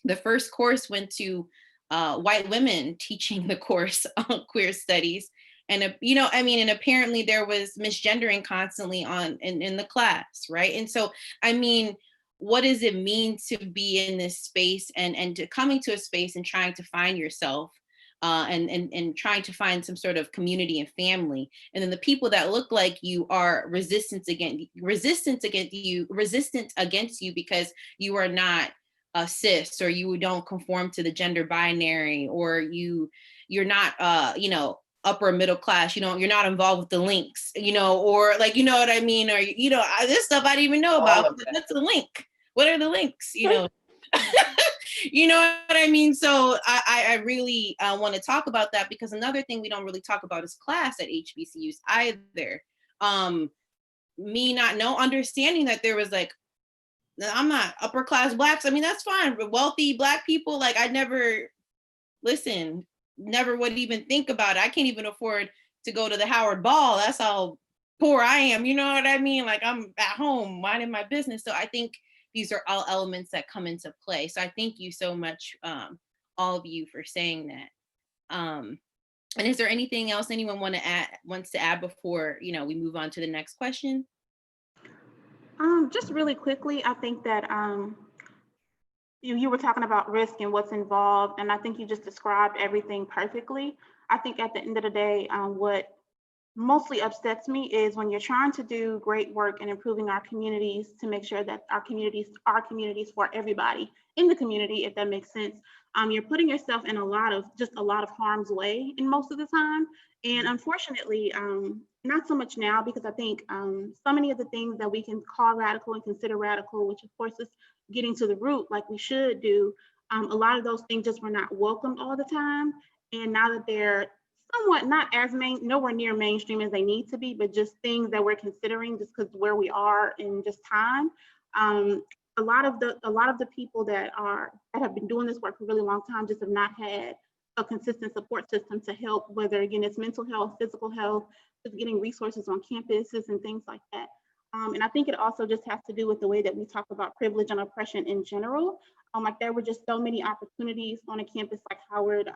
the first course went to white women teaching the course on queer studies. And, and apparently there was misgendering constantly in the class, right? And so, what does it mean to be in this space and to coming to a space and trying to find yourself and trying to find some sort of community and family? And then the people that look like you are resistant against you because you are not cis, or you don't conform to the gender binary, or you're not upper middle class, you're not involved with the links, or like, you know what I mean? Or, this stuff I didn't even know about. What's the link? What are the links? You know what I mean? So I really want to talk about that, because another thing we don't really talk about is class at HBCUs either. Me not understanding that there was like, I'm not upper class Blacks. That's fine. But wealthy Black people, like, I never would even think about it. I can't even afford to go to the Howard Ball. That's how poor I am. You know what I mean? Like, I'm at home minding my business. So I think these are all elements that come into play. So I thank you so much, all of you, for saying that. And is there anything else anyone wants to add before, we move on to the next question? Just really quickly, I think that you were talking about risk and what's involved, and I think you just described everything perfectly. I think at the end of the day, what mostly upsets me is when you're trying to do great work in improving our communities, to make sure that our communities are communities for everybody in the community, if that makes sense. You're putting yourself in a lot of harm's way in most of the time. And unfortunately, not so much now, because I think so many of the things that we can call radical and consider radical, which of course is getting to the root like we should do, a lot of those things just were not welcomed all the time. And now that they're somewhat not as nowhere near mainstream as they need to be, but just things that we're considering just because where we are in just time. A lot of the people that have been doing this work for a really long time just have not had a consistent support system to help, whether again it's mental health, physical health, just getting resources on campuses and things like that. And I think it also just has to do with the way that we talk about privilege and oppression in general. Like there were just so many opportunities on a campus like Howard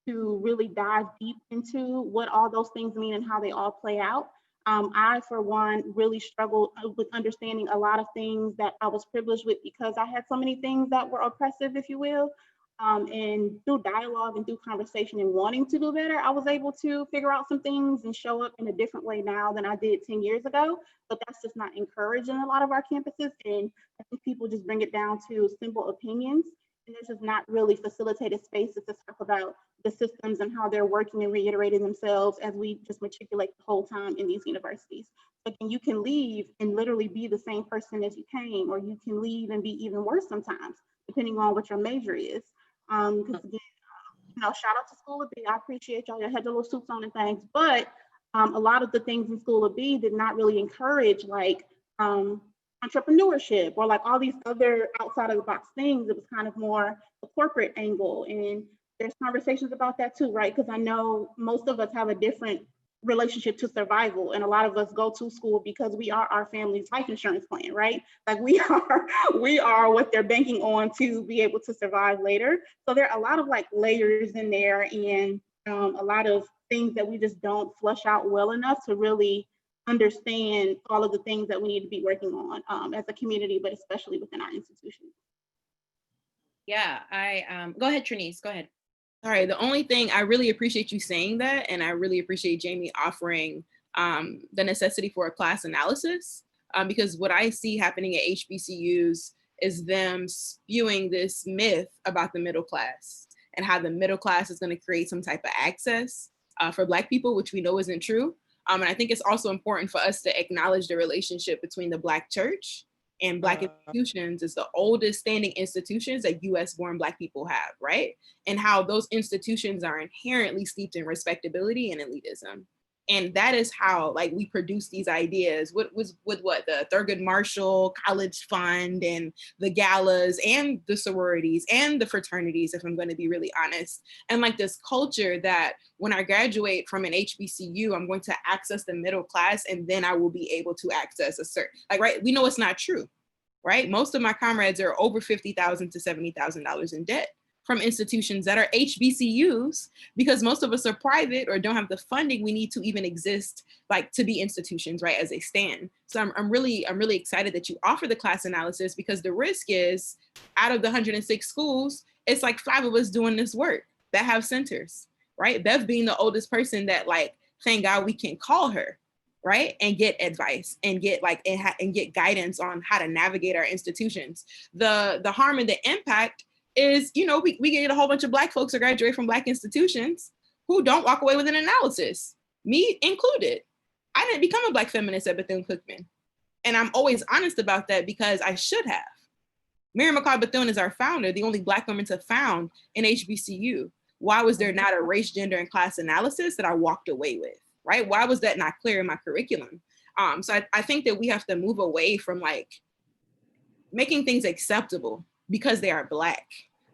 to really dive deep into what all those things mean and how they all play out. I, for one, really struggled with understanding a lot of things that I was privileged with because I had so many things that were oppressive, if you will. And through dialogue and through conversation and wanting to do better, I was able to figure out some things and show up in a different way now than I did 10 years ago. But that's just not encouraged in a lot of our campuses. And I think people just bring it down to simple opinions. And there's just not really facilitated spaces to talk about the systems and how they're working and reiterating themselves as we just matriculate the whole time in these universities. But then you can leave and literally be the same person as you came, or you can leave and be even worse sometimes, depending on what your major is. Because again, shout out to School of B. I appreciate y'all. Y'all had the little suits on and things, but a lot of the things in School of B did not really encourage like entrepreneurship or like all these other outside of the box things. It was kind of more a corporate angle, and there's conversations about that too, right? Because I know most of us have a different relationship to survival, and a lot of us go to school because we are our family's life insurance plan, right? Like we are what they're banking on to be able to survive later. So there are a lot of like layers in there, and a lot of things that we just don't flush out well enough to really understand all of the things that we need to be working on as a community, but especially within our institutions. Yeah, go ahead, Denise, go ahead. All right, the only thing, I really appreciate you saying that, and I really appreciate Jamie offering the necessity for a class analysis, because what I see happening at HBCUs is them spewing this myth about the middle class and how the middle class is going to create some type of access for Black people, which we know isn't true. And I think it's also important for us to acknowledge the relationship between the Black church and Black institutions is the oldest standing institutions that US-born Black people have, right? And how those institutions are inherently steeped in respectability and elitism. And that is how like we produce these ideas with the Thurgood Marshall College Fund and the galas and the sororities and the fraternities, if I'm going to be really honest. And like this culture that when I graduate from an HBCU, I'm going to access the middle class and then I will be able to access a certain, like, right? We know it's not true, right? Most of my comrades are over $50,000 to $70,000 in debt from institutions that are HBCUs, because most of us are private or don't have the funding we need to even exist, like to be institutions, right, as they stand. So I'm really excited that you offer the class analysis, because the risk is out of the 106 schools, it's like 5 of us doing this work that have centers, right? Bev being the oldest person that like, thank God we can call her, right? And get advice and get like, and get guidance on how to navigate our institutions. The harm and the impact is, we get a whole bunch of Black folks who graduate from Black institutions who don't walk away with an analysis, me included. I didn't become a Black feminist at Bethune-Cookman. And I'm always honest about that because I should have. Mary McLeod Bethune is our founder, the only Black woman to found an HBCU. Why was there not a race, gender, and class analysis that I walked away with, right? Why was that not clear in my curriculum? So I think that we have to move away from like making things acceptable because they are Black.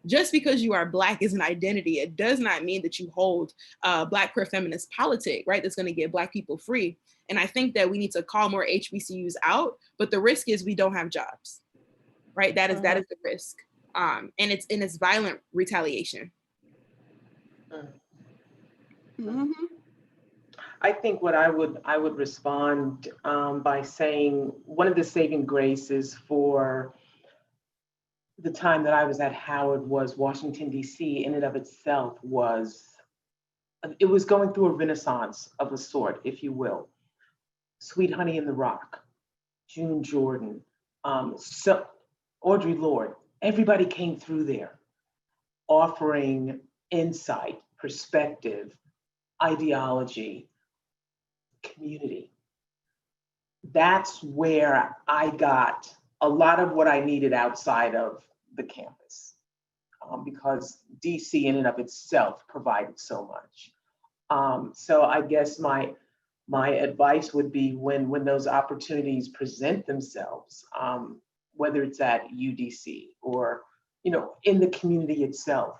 Just because you are Black is an identity. It does not mean that you hold Black queer feminist politic, right? That's going to get Black people free. And I think that we need to call more HBCUs out, but the risk is we don't have jobs, right? That is the risk. And it's violent retaliation. Mm-hmm. I think what I would respond by saying one of the saving graces for the time that I was at Howard was Washington, D.C. in and of itself was going through a renaissance of a sort, if you will. Sweet Honey in the Rock, June Jordan, so Audre Lorde, everybody came through there offering insight, perspective, ideology, community. That's where I got a lot of what I needed outside of the campus, because DC in and of itself provided so much. So I guess my advice would be when those opportunities present themselves, whether it's at UDC or, in the community itself.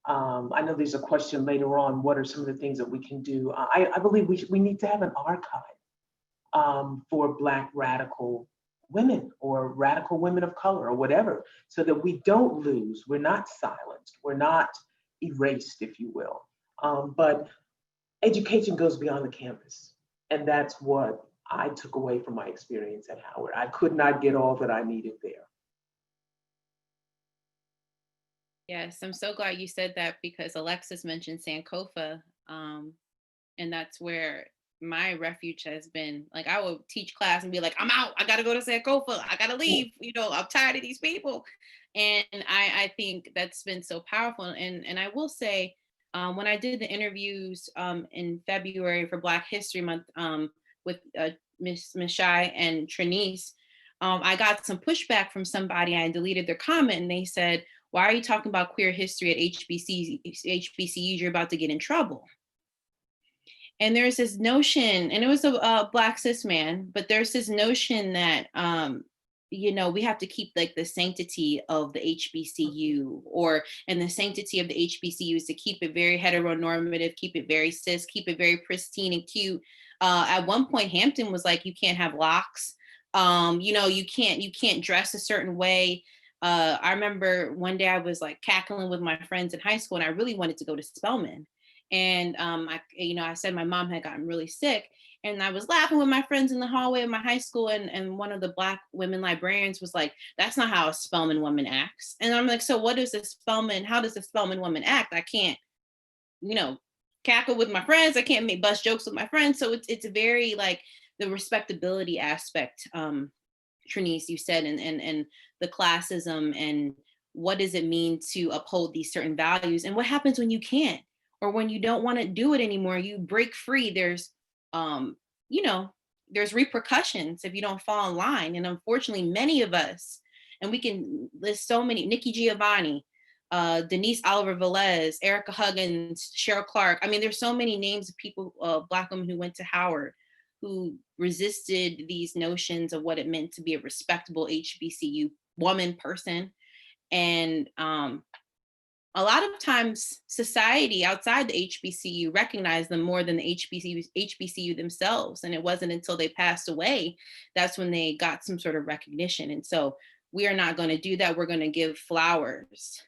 I know there's a question later on, what are some of the things that we can do? I believe we need to have an archive for Black radical women or radical women of color or whatever, so that we don't lose, we're not silenced, we're not erased, if you will. But education goes beyond the campus. And that's what I took away from my experience at Howard. I could not get all that I needed there. Yes, I'm so glad you said that, because Alexis mentioned Sankofa, and that's where my refuge has been. Like, I would teach class and be like, I'm out, I gotta go to Sankofa, I gotta leave, I'm tired of these people. And I think that's been so powerful. And I will say, when I did the interviews in February for Black History Month with Miss Shai and Denise, I got some pushback from somebody. I deleted their comment and they said, why are you talking about queer history at HBCUs? You're about to get in trouble. And there's this notion, and it was a Black cis man, but there's this notion that, we have to keep like the sanctity of the HBCU and the sanctity of the HBCUs to keep it very heteronormative, keep it very cis, keep it very pristine and cute. At one point, Hampton was like, you can't have locks. You can't dress a certain way. I remember one day I was like cackling with my friends in high school, and I really wanted to go to Spelman. And I said my mom had gotten really sick, and I was laughing with my friends in the hallway of my high school, and one of the Black women librarians was like, that's not how a Spelman woman acts. And I'm like, so how does a Spelman woman act? I can't, cackle with my friends. I can't make bust jokes with my friends. So it's very like the respectability aspect, Denise, you said, and the classism, and what does it mean to uphold these certain values, and what happens when you can't, or when you don't want to do it anymore, you break free. There's there's repercussions if you don't fall in line. And unfortunately, many of us, and we can list so many, Nikki Giovanni, Denise Oliver-Velez, Ericka Huggins, Cheryl Clarke. I mean, there's so many names of people, Black women who went to Howard, who resisted these notions of what it meant to be a respectable HBCU woman person. And a lot of times society outside the HBCU recognized them more than the HBCU themselves. And it wasn't until they passed away, that's when they got some sort of recognition. And so we are not going to do that. We're going to give flowers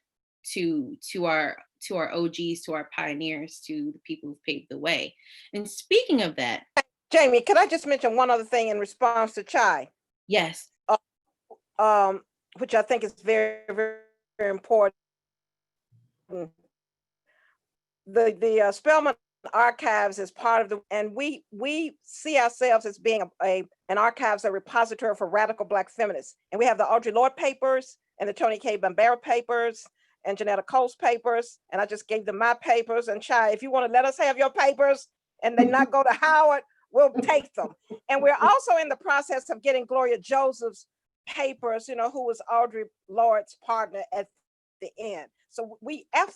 to our OGs, to our pioneers, to the people who paved the way. And speaking of that, Jamie, could I just mention one other thing in response to Chai? Yes. Which I think is very, very, very important. The Spelman Archives is part of and we see ourselves as being an archives, a repository for radical Black feminists. And we have the Audre Lorde papers and the Toni K. Bambara papers and Janetta Cole's papers. And I just gave them my papers. And Chai, if you want to let us have your papers and they not go to Howard, we'll take them. And we're also in the process of getting Gloria Joseph's papers, who was Audre Lorde's partner at the end. So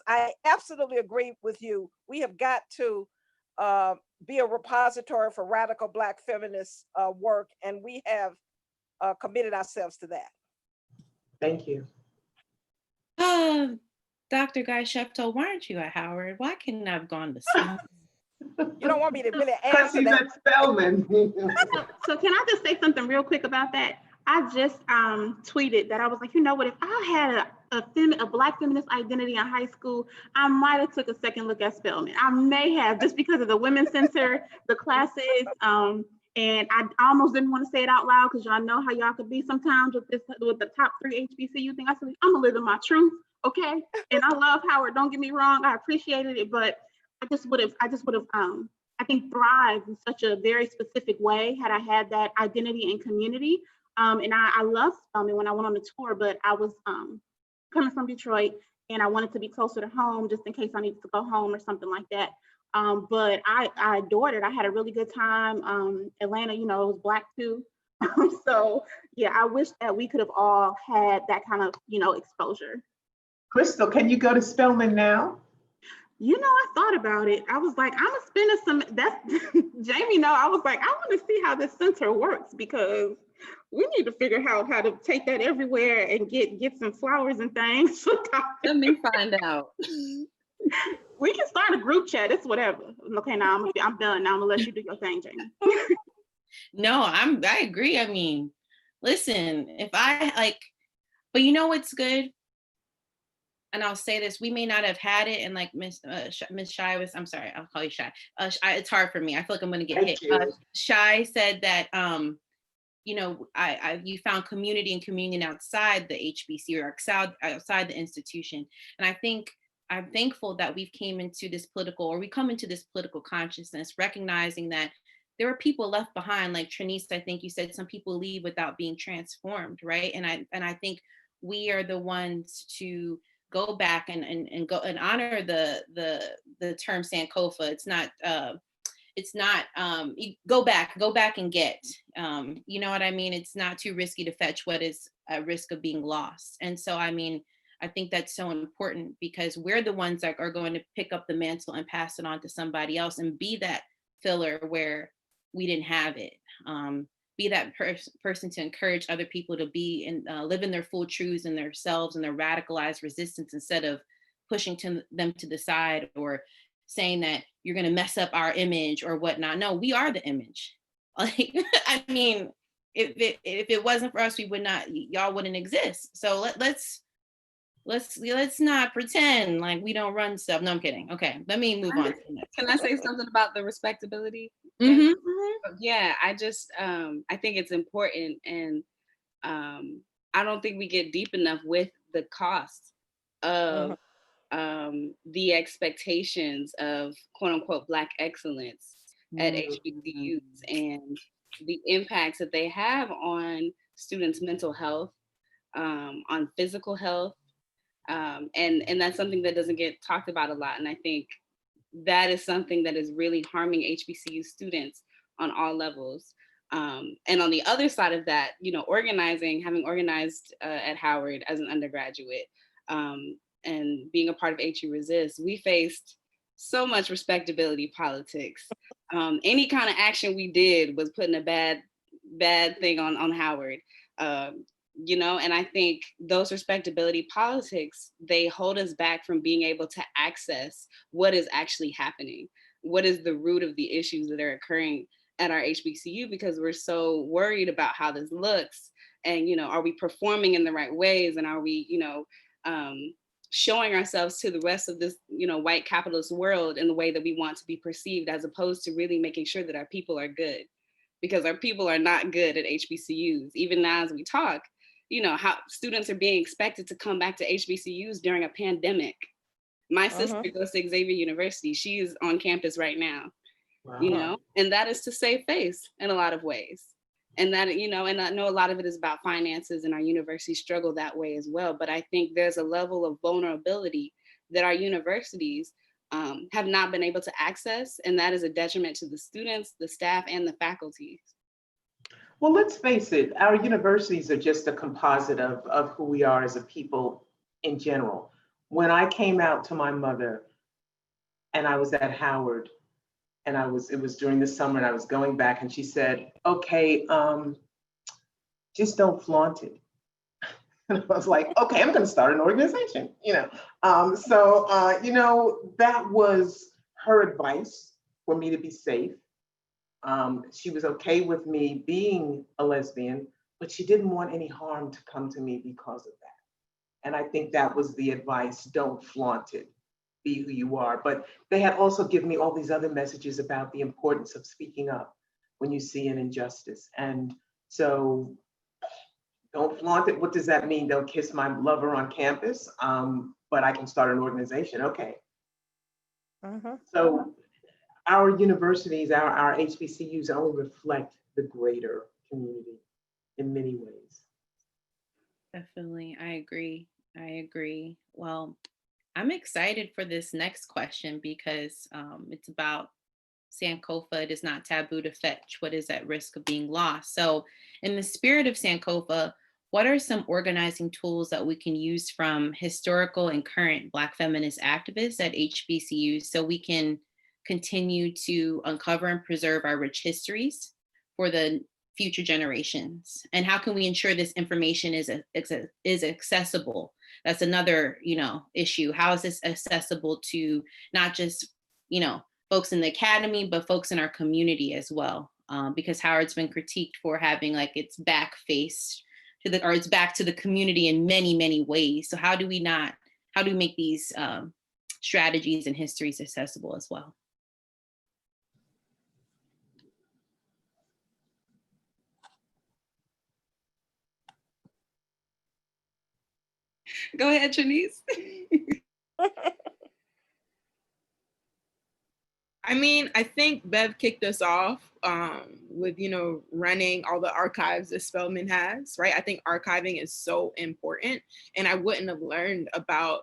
I absolutely agree with you. We have got to be a repository for radical Black feminist work, and we have committed ourselves to that. Thank you. Dr. Guy Shefto, why aren't you at Howard? Why couldn't I have gone to Spelman? You don't want me to really answer that. At Spelman. So can I just say something real quick about that? I just tweeted that I was like, you know what, if I had a Black feminist identity in high school, I might have took a second look at Spelman. I may have, just because of the Women's Center, the classes, and I almost didn't want to say it out loud because y'all know how y'all could be sometimes with the top 3 HBCU thing. I said, I'm gonna live in my truth, okay? And I love Howard, don't get me wrong, I appreciated it, but I just would have, I think, thrived in such a very specific way had I had that identity and community. And I love Spelman when I went on the tour, but I was coming from Detroit and I wanted to be closer to home just in case I needed to go home or something like that. But I adored it. I had a really good time. Atlanta, it was Black too. So yeah, I wish that we could have all had that kind of, exposure. Crystal, can you go to Spelman now? I thought about it. I was like, I'm gonna spend some, that's, Jamie, no, I was like, I want to see how this center works, because we need to figure out how to take that everywhere and get some flowers and things. Let me find out. We can start a group chat. It's whatever. Okay, now I'm done. Now I'm gonna let you do your thing, Jamie. No, I agree. I mean, listen, if I like, but you know what's good? And I'll say this, we may not have had it, and like Miss Shy was, I'm sorry, I'll call you Shy. It's hard for me. I feel like I'm gonna get hit. Shy said that you found community and communion outside the HBC or outside the institution. And I think I'm thankful that we come into this political consciousness, recognizing that there are people left behind, like Denise, I think you said some people leave without being transformed, right? And I think we are the ones to go back and go and honor the term Sankofa. It's not go back and get, you know what I mean? It's not too risky to fetch what is at risk of being lost. And so, I mean, I think that's so important, because we're the ones that are going to pick up the mantle and pass it on to somebody else and be that filler where we didn't have it. Be that person to encourage other people to be and live in their full truths and themselves and their radicalized resistance, instead of pushing them to the side or saying that you're going to mess up our image or whatnot. No, we are the image. Like, I mean, if it wasn't for us, y'all wouldn't exist. So let's not pretend like we don't run stuff. No, I'm kidding. Okay, let me move on. Can I say something about the respectability? Mm-hmm. Yeah, I just I think it's important, and I don't think we get deep enough with the cost of the expectations of quote unquote Black excellence at HBCUs, and the impacts that they have on students' mental health, on physical health, and that's something that doesn't get talked about a lot. And I think that is something that is really harming HBCU students on all levels. And on the other side of that, having organized at Howard as an undergraduate, and being a part of HU Resist, we faced so much respectability politics. Any kind of action we did was putting a bad thing on Howard. And I think those respectability politics, they hold us back from being able to access what is actually happening. What is the root of the issues that are occurring at our HBCU, because we're so worried about how this looks, and are we performing in the right ways, and are we showing ourselves to the rest of this white capitalist world in the way that we want to be perceived, as opposed to really making sure that our people are good, because our people are not good at HBCUs. Even now as we talk, how students are being expected to come back to HBCUs during a pandemic. My sister goes to Xavier University. She is on campus right now. Wow. And that is to save face in a lot of ways. And that, and I know a lot of it is about finances, and our universities struggle that way as well. But I think there's a level of vulnerability that our universities have not been able to access. And that is a detriment to the students, the staff, and the faculty. Well, let's face it, our universities are just a composite of who we are as a people in general. When I came out to my mother, and I was at Howard, and it was during the summer, and I was going back, and she said, okay, just don't flaunt it. And I was like, okay, I'm gonna start an organization, that was her advice for me to be safe. She was okay with me being a lesbian, but she didn't want any harm to come to me because of that. And I think that was the advice: don't flaunt it, be who you are. But they had also given me all these other messages about the importance of speaking up when you see an injustice. And so don't flaunt it. What does that mean? Don't kiss my lover on campus, but I can start an organization. Okay. So our universities, our HBCUs only reflect the greater community in many ways. Definitely, I agree. Well, I'm excited for this next question, because it's about Sankofa. It is not taboo to fetch what is at risk of being lost. So in the spirit of Sankofa, what are some organizing tools that we can use from historical and current Black feminist activists at HBCUs so we can continue to uncover and preserve our rich histories for the future generations? And how can we ensure this information is accessible? That's another, issue. How is this accessible to not just, folks in the academy, but folks in our community as well? Because Howard's been critiqued for having like its back face to its back to the community in many, many ways. So how do we make these strategies and histories accessible as well? Go ahead, Denise. I mean, I think Bev kicked us off with, running all the archives that Spelman has, right? I think archiving is so important. And I wouldn't have learned about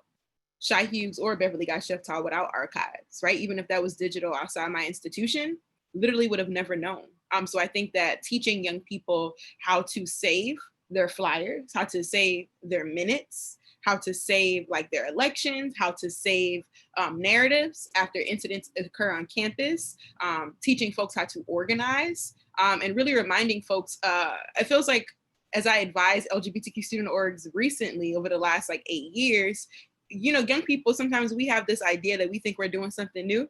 Shy Hughes or Beverly Guy-Sheftall without archives, right? Even if that was digital outside my institution, literally would have never known. So I think that teaching young people how to save their flyers, how to save their minutes, how to save like their elections, how to save narratives after incidents occur on campus, teaching folks how to organize, and really reminding folks, it feels like as I advise LGBTQ student orgs recently over the last like 8 years, young people, sometimes we have this idea that we think we're doing something new.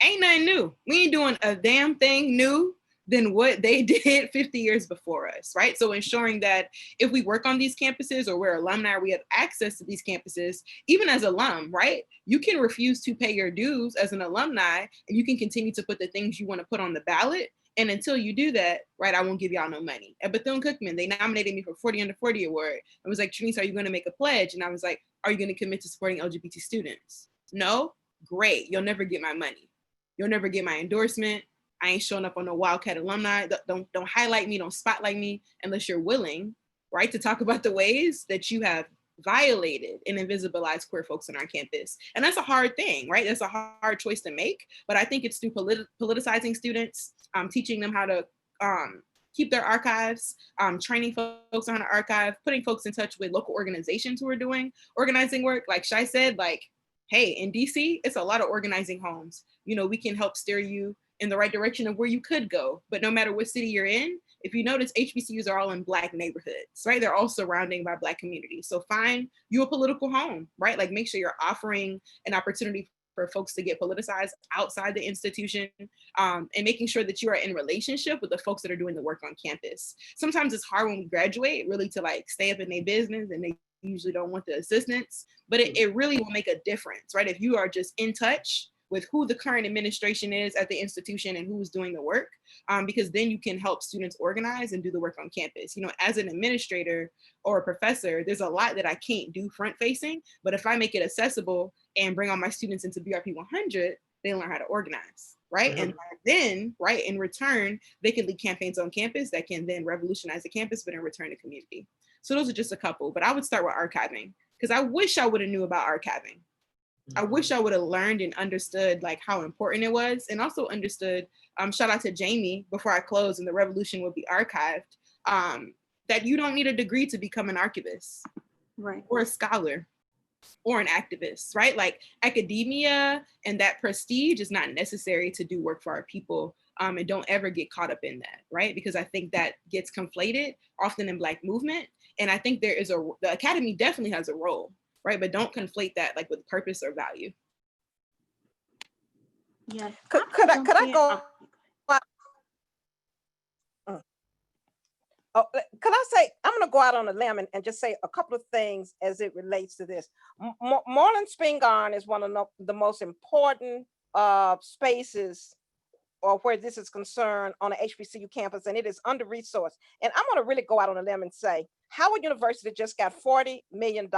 Ain't nothing new. We ain't doing a damn thing new than what they did 50 years before us, right? So ensuring that if we work on these campuses or we're alumni, we have access to these campuses, even as alum, right? You can refuse to pay your dues as an alumni and you can continue to put the things you want to put on the ballot. And until you do that, right, I won't give y'all no money. At Bethune-Cookman, they nominated me for 40 Under 40 award. I was like, Denise, are you going to make a pledge? And I was like, are you going to commit to supporting LGBT students? No? Great. You'll never get my money. You'll never get my endorsement. I ain't showing up on no Wildcat alumni. Don't highlight me, don't spotlight me unless you're willing, right, to talk about the ways that you have violated and invisibilized queer folks on our campus. And that's a hard thing, right? That's a hard choice to make. But I think it's through politicizing students, teaching them how to keep their archives, training folks on how to archive, putting folks in touch with local organizations who are doing organizing work. Like Shai said, like, hey, in DC, it's a lot of organizing homes. We can help steer you in the right direction of where you could go. But no matter what city you're in, if you notice, HBCUs are all in Black neighborhoods, right? They're all surrounded by Black communities. So find you a political home, right? Like make sure you're offering an opportunity for folks to get politicized outside the institution, and making sure that you are in relationship with the folks that are doing the work on campus. Sometimes it's hard when we graduate really to like stay up in their business and they usually don't want the assistance, but it really will make a difference, right? If you are just in touch with who the current administration is at the institution and who's doing the work, because then you can help students organize and do the work on campus. As an administrator or a professor, there's a lot that I can't do front facing, but if I make it accessible and bring all my students into BRP 100, they learn how to organize, right? Mm-hmm. And then, right, in return, they can lead campaigns on campus that can then revolutionize the campus, but in return, the community. So those are just a couple, but I would start with archiving because I wish I would have knew about archiving. I wish I would have learned and understood like how important it was, and also understood, shout out to Jamie before I close and the revolution will be archived, that you don't need a degree to become an archivist, right? Or a scholar or an activist, right? Like academia and that prestige is not necessary to do work for our people, and don't ever get caught up in that, right? Because I think that gets conflated often in Black movement. And I think the academy definitely has a role, right? But don't conflate that like with purpose or value. Yes. Could I go? Could I say, I'm going to go out on a limb and just say a couple of things as it relates to this. Moreland-Spingarn is one of the most important spaces or where this is concerned on an HBCU campus, and it is under-resourced. And I'm going to really go out on a limb and say, Howard University just got $40 million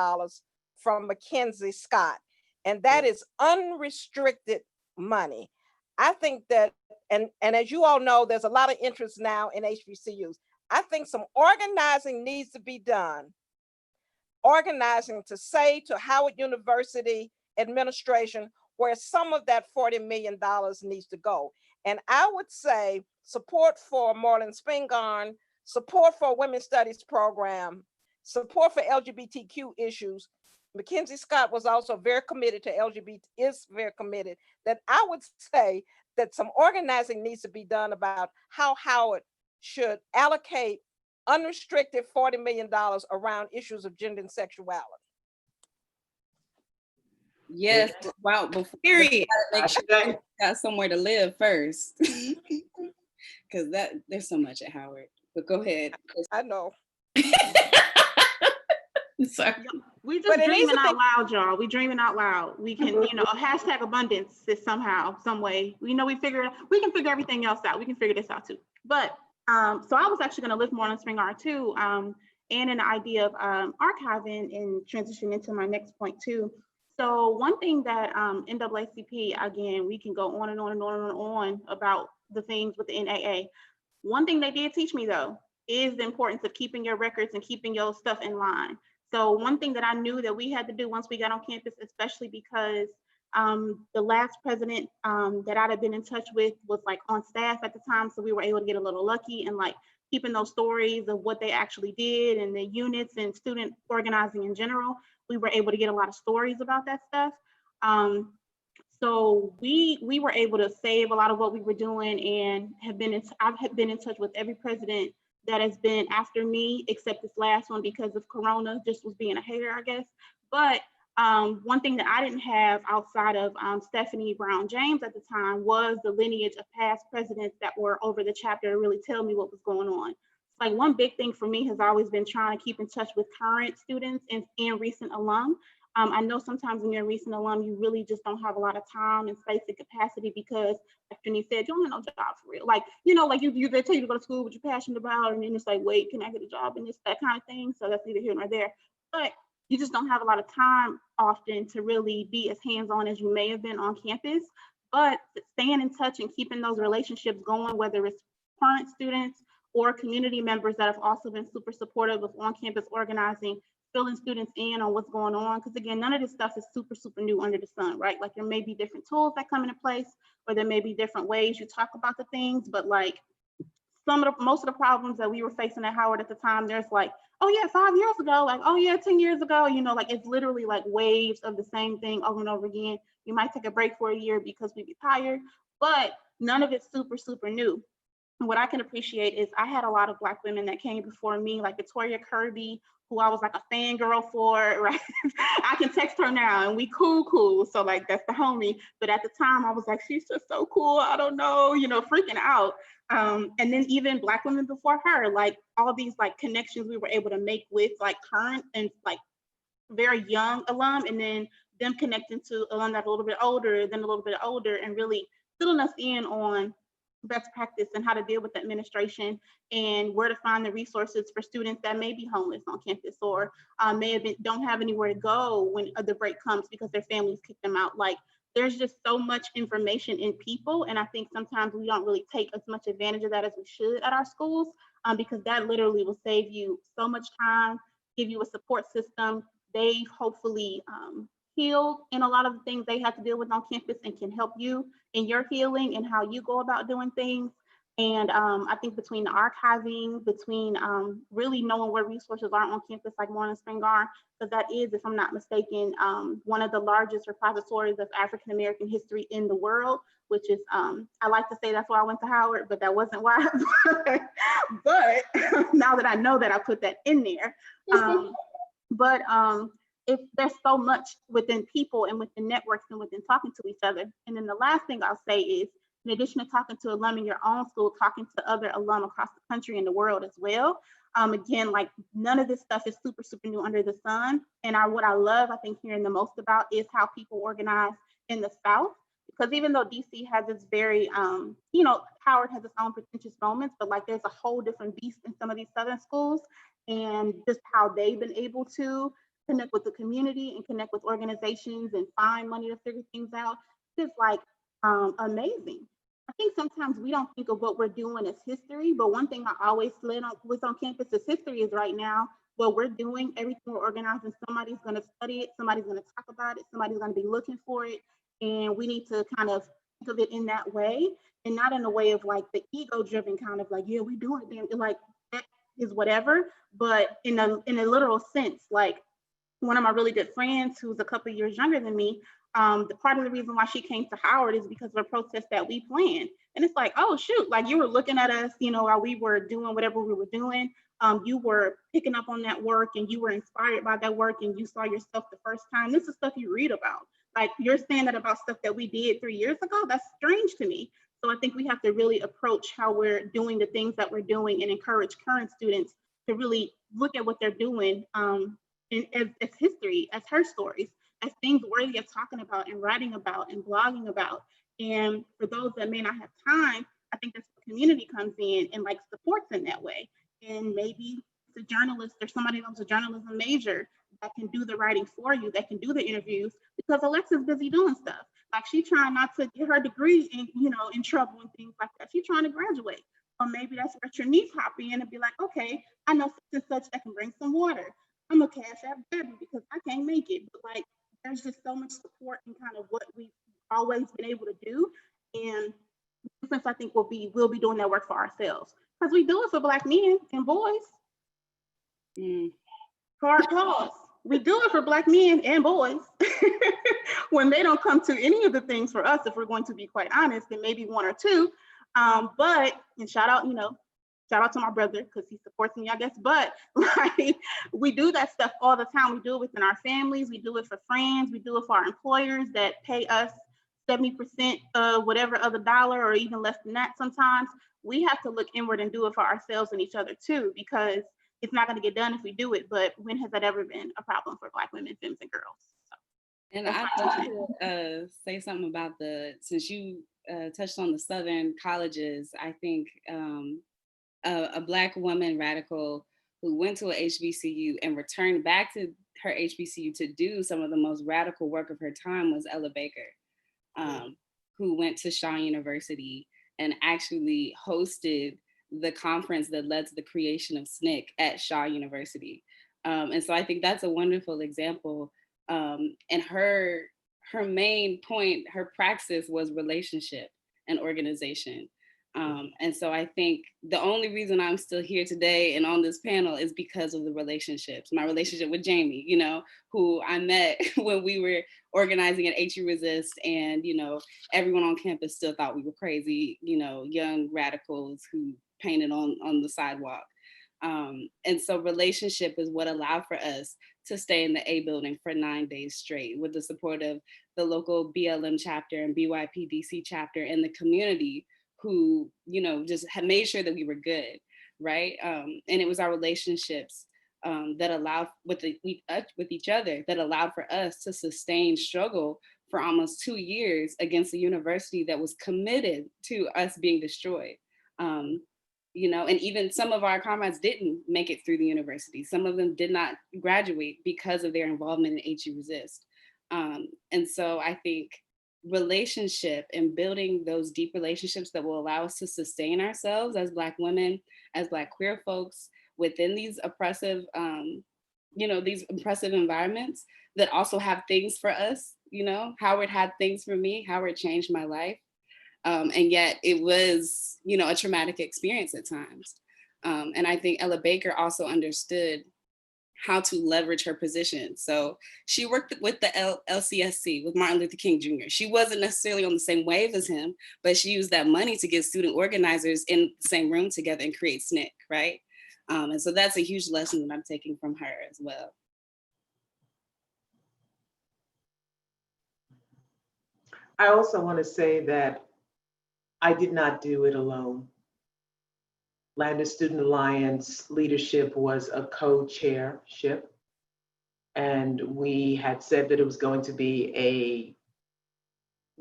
from Mackenzie Scott, and that is unrestricted money. I think that, and as you all know, there's a lot of interest now in HBCUs. I think some organizing needs to be done. Organizing to say to Howard University administration where some of that $40 million needs to go. And I would say support for Moreland-Spingarn, support for a women's studies program, support for LGBTQ issues. Mackenzie Scott was also very committed to LGBT, is very committed, that I would say that some organizing needs to be done about how Howard should allocate unrestricted $40 million around issues of gender and sexuality. Yes, wow. Before, Period. make sure you got somewhere to live first, because there's so much at Howard. But go ahead. I know. Sorry. We just But dreaming out loud, y'all. We dreaming out loud. We can, hashtag abundance is somehow, some way. We know we can figure everything else out. We can figure this out too. But so I was actually going to live more on Spring Art too, and an idea of archiving and transition into my next point too. So one thing that NAACP, again, we can go on and on and on and on about the things with the NAA. One thing they did teach me though is the importance of keeping your records and keeping your stuff in line. So one thing that I knew that we had to do once we got on campus, especially because the last president that I'd have been in touch with was like on staff at the time. So we were able to get a little lucky and like keeping those stories of what they actually did and the units and student organizing in general. We were able to get a lot of stories about that stuff. So we were able to save a lot of what we were doing and I've been in touch with every president that has been after me, except this last one because of Corona, just was being a hater, I guess. But one thing that I didn't have outside of Stephanie Brown James at the time was the lineage of past presidents that were over the chapter to really tell me what was going on. Like one big thing for me has always been trying to keep in touch with current students and recent alum. I know sometimes when you're a recent alum, you really just don't have a lot of time and space and capacity because, like Denise said, you don't have no job for real. Like, they tell you to go to school what you're passionate about, and then it's like, wait, can I get a job in this, that kind of thing? So that's neither here nor there. But you just don't have a lot of time often to really be as hands-on as you may have been on campus. But staying in touch and keeping those relationships going, whether it's current students or community members that have also been super supportive of on-campus organizing, filling students in on what's going on. Because again, none of this stuff is super, super new under the sun, right? Like there may be different tools that come into place, or there may be different ways you talk about the things, but like most of the problems that we were facing at Howard at the time, there's like, oh yeah, 5 years ago, like, oh yeah, 10 years ago, like it's literally like waves of the same thing over and over again. You might take a break for a year because we get tired, but none of it's super, super new. And what I can appreciate is I had a lot of Black women that came before me, like Victoria Kirby, who I was like a fangirl for, right? I can text her now and we cool. So like, that's the homie. But at the time I was like, she's just so cool. I don't know, freaking out. And then even Black women before her, like all these like connections we were able to make with like current and like very young alum, and then them connecting to alum that's a little bit older, then a little bit older, and really filling us in on best practice and how to deal with administration and where to find the resources for students that may be homeless on campus or don't have anywhere to go when the break comes because their families kick them out. Like there's just so much information in people, and I think sometimes we don't really take as much advantage of that as we should at our schools, because that literally will save you so much time, give you a support system. They've hopefully healed in a lot of the things they have to deal with on campus and can help you in your healing and how you go about doing things. And I think between the archiving, between really knowing where resources are on campus, like Morning Spring are, because that is, if I'm not mistaken, one of the largest repositories of African-American history in the world, which is, I like to say that's why I went to Howard, but that wasn't why. But now that I know that, I put that in there. If there's so much within people and within networks and within talking to each other. And then the last thing I'll say is, in addition to talking to alum in your own school, talking to other alum across the country and the world as well. Again, like none of this stuff is super, super new under the sun. And what I love, I think, hearing the most about is how people organize in the South. Because even though DC has its very, Howard has its own pretentious moments, but like there's a whole different beast in some of these Southern schools, and just how they've been able to connect with the community and connect with organizations and find money to figure things out. It's like amazing. I think sometimes we don't think of what we're doing as history, but one thing I always slid on with on campus is history is right now. What we're doing, everything we're organizing, somebody's going to study it, somebody's going to talk about it, somebody's going to be looking for it, and we need to kind of think of it in that way, and not in a way of like the ego-driven kind of like, yeah, we do it. Like that is whatever, but in a literal sense, like one of my really good friends who's a couple of years younger than me, the part of the reason why she came to Howard is because of a protest that we planned. And it's like, oh shoot, like you were looking at us, you know, while we were doing whatever we were doing. You were picking up on that work and you were inspired by that work and you saw yourself the first time. This is stuff you read about. Like you're saying that about stuff that we did 3 years ago. That's strange to me. So I think we have to really approach how we're doing the things that we're doing and encourage current students to really look at what they're doing as history, as her stories, as things worthy of talking about and writing about and blogging about. And for those that may not have time, I think that's where community comes in and like supports in that way. And maybe it's a journalist or somebody who's a journalism major that can do the writing for you, that can do the interviews, because Alexa's busy doing stuff. Like she's trying not to get her degree in, you know, in trouble and things like that. She's trying to graduate. Or maybe that's where your niece hop in and be like, okay, I know such and such that can bring some water. I'm gonna cash out Debbie because I can't make it. But like, there's just so much support in kind of what we've always been able to do. And since I think we'll be doing that work for ourselves. Because we do it for Black men and boys. Hard pause. We do it for Black men and boys. When they don't come to any of the things for us, if we're going to be quite honest, then maybe one or two. But, and shout out to my brother because he supports me, I guess. But like, we do that stuff all the time. We do it within our families. We do it for friends. We do it for our employers that pay us 70% of whatever other dollar or even less than that sometimes. We have to look inward and do it for ourselves and each other too, because it's not going to get done if we do it. But when has that ever been a problem for Black women, femmes, and girls? So, and I'd like to say something about since you touched on the Southern colleges, I think a Black woman radical who went to a HBCU and returned back to her HBCU to do some of the most radical work of her time was Ella Baker, who went to Shaw University and actually hosted the conference that led to the creation of SNCC at Shaw University. And so I think that's a wonderful example. And her main point, her praxis was relationship and organization. And so I think the only reason I'm still here today and on this panel is because of the relationships. My relationship with Jamie, you know, who I met when we were organizing at HU Resist, and, you know, everyone on campus still thought we were crazy, you know, young radicals who painted on the sidewalk. And so relationship is what allowed for us to stay in the A building for 9 days straight with the support of the local BLM chapter and BYPDC chapter and the community, who, you know, just had made sure that we were good, right? And it was our relationships that allowed with each other that allowed for us to sustain struggle for almost 2 years against a university that was committed to us being destroyed. You know, and even some of our comrades didn't make it through the university. Some of them did not graduate because of their involvement in HU Resist. And so I think relationship and building those deep relationships that will allow us to sustain ourselves as Black women, as Black queer folks within these oppressive, you know, these oppressive environments that also have things for us. You know, Howard had things for me, Howard changed my life. And yet it was, you know, a traumatic experience at times. And I think Ella Baker also understood how to leverage her position. So she worked with the LCSC, with Martin Luther King Jr. She wasn't necessarily on the same wave as him, but she used that money to get student organizers in the same room together and create SNCC, right? And so that's a huge lesson that I'm taking from her as well. I also want to say that I did not do it alone. Landis Student Alliance leadership was a co-chairship, and we had said that it was going to be a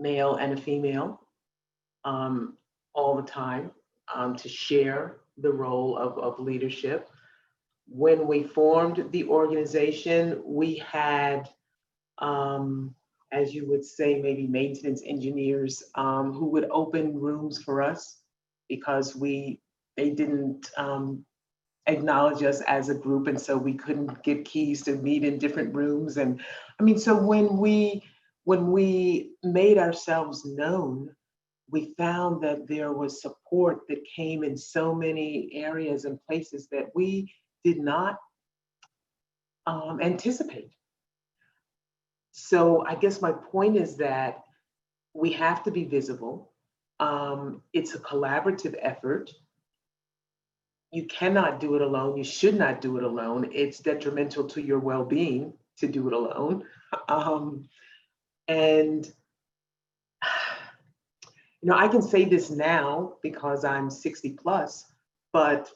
male and a female all the time to share the role of leadership. When we formed the organization, we had, as you would say, maybe maintenance engineers who would open rooms for us because they didn't acknowledge us as a group, and so we couldn't get keys to meet in different rooms. And I mean, so when we made ourselves known, we found that there was support that came in so many areas and places that we did not anticipate. So I guess my point is that we have to be visible. It's a collaborative effort. You cannot do it alone. You should not do it alone. It's detrimental to your well-being to do it alone. And you know, I can say this now because I'm 60 plus, but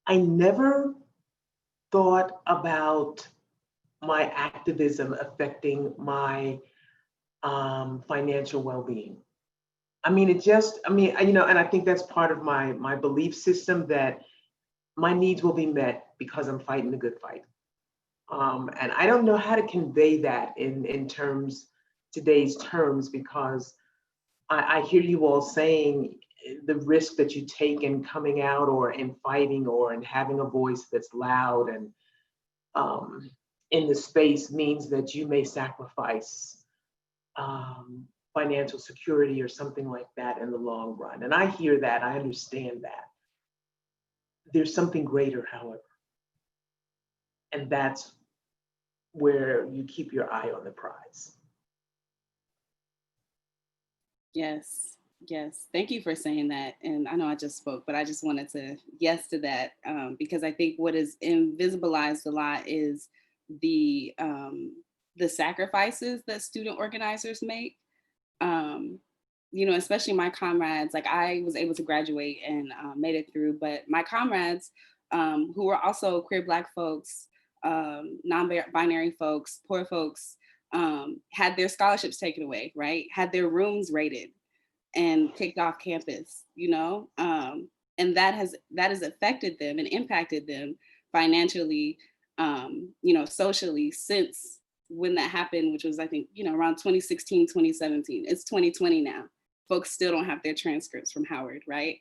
I never thought about my activism affecting my financial well-being. I mean, you know, and I think that's part of my belief system that my needs will be met because I'm fighting the good fight. And I don't know how to convey that in today's terms, because I hear you all saying the risk that you take in coming out or in fighting or in having a voice that's loud and in the space means that you may sacrifice financial security or something like that in the long run. And I hear that, I understand that. There's something greater, however, and that's where you keep your eye on the prize. Yes, yes. Thank you for saying that. And I know I just spoke, but I just wanted to yes to that, because I think what is invisibilized a lot is the sacrifices that student organizers make. You know, especially my comrades, like I was able to graduate and made it through, but my comrades who were also queer Black folks, non-binary folks, poor folks, had their scholarships taken away, right? Had their rooms raided and kicked off campus, you know? And that has affected them and impacted them financially, you know, socially since when that happened, which was, I think, you know, around 2016, 2017. It's 2020 now. Folks still don't have their transcripts from Howard, right?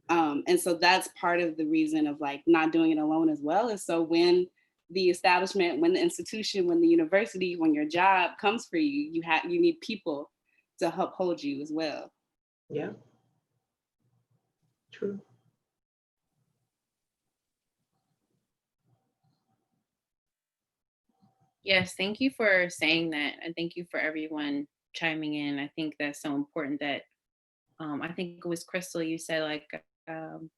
And so that's part of the reason of like not doing it alone as well, is so when the establishment, when the institution, when the university, when your job comes for you, you need people to help hold you as well. Yeah, true. Yes, thank you for saying that. And thank you for everyone chiming in. I think that's so important that I think it was Crystal, you said like,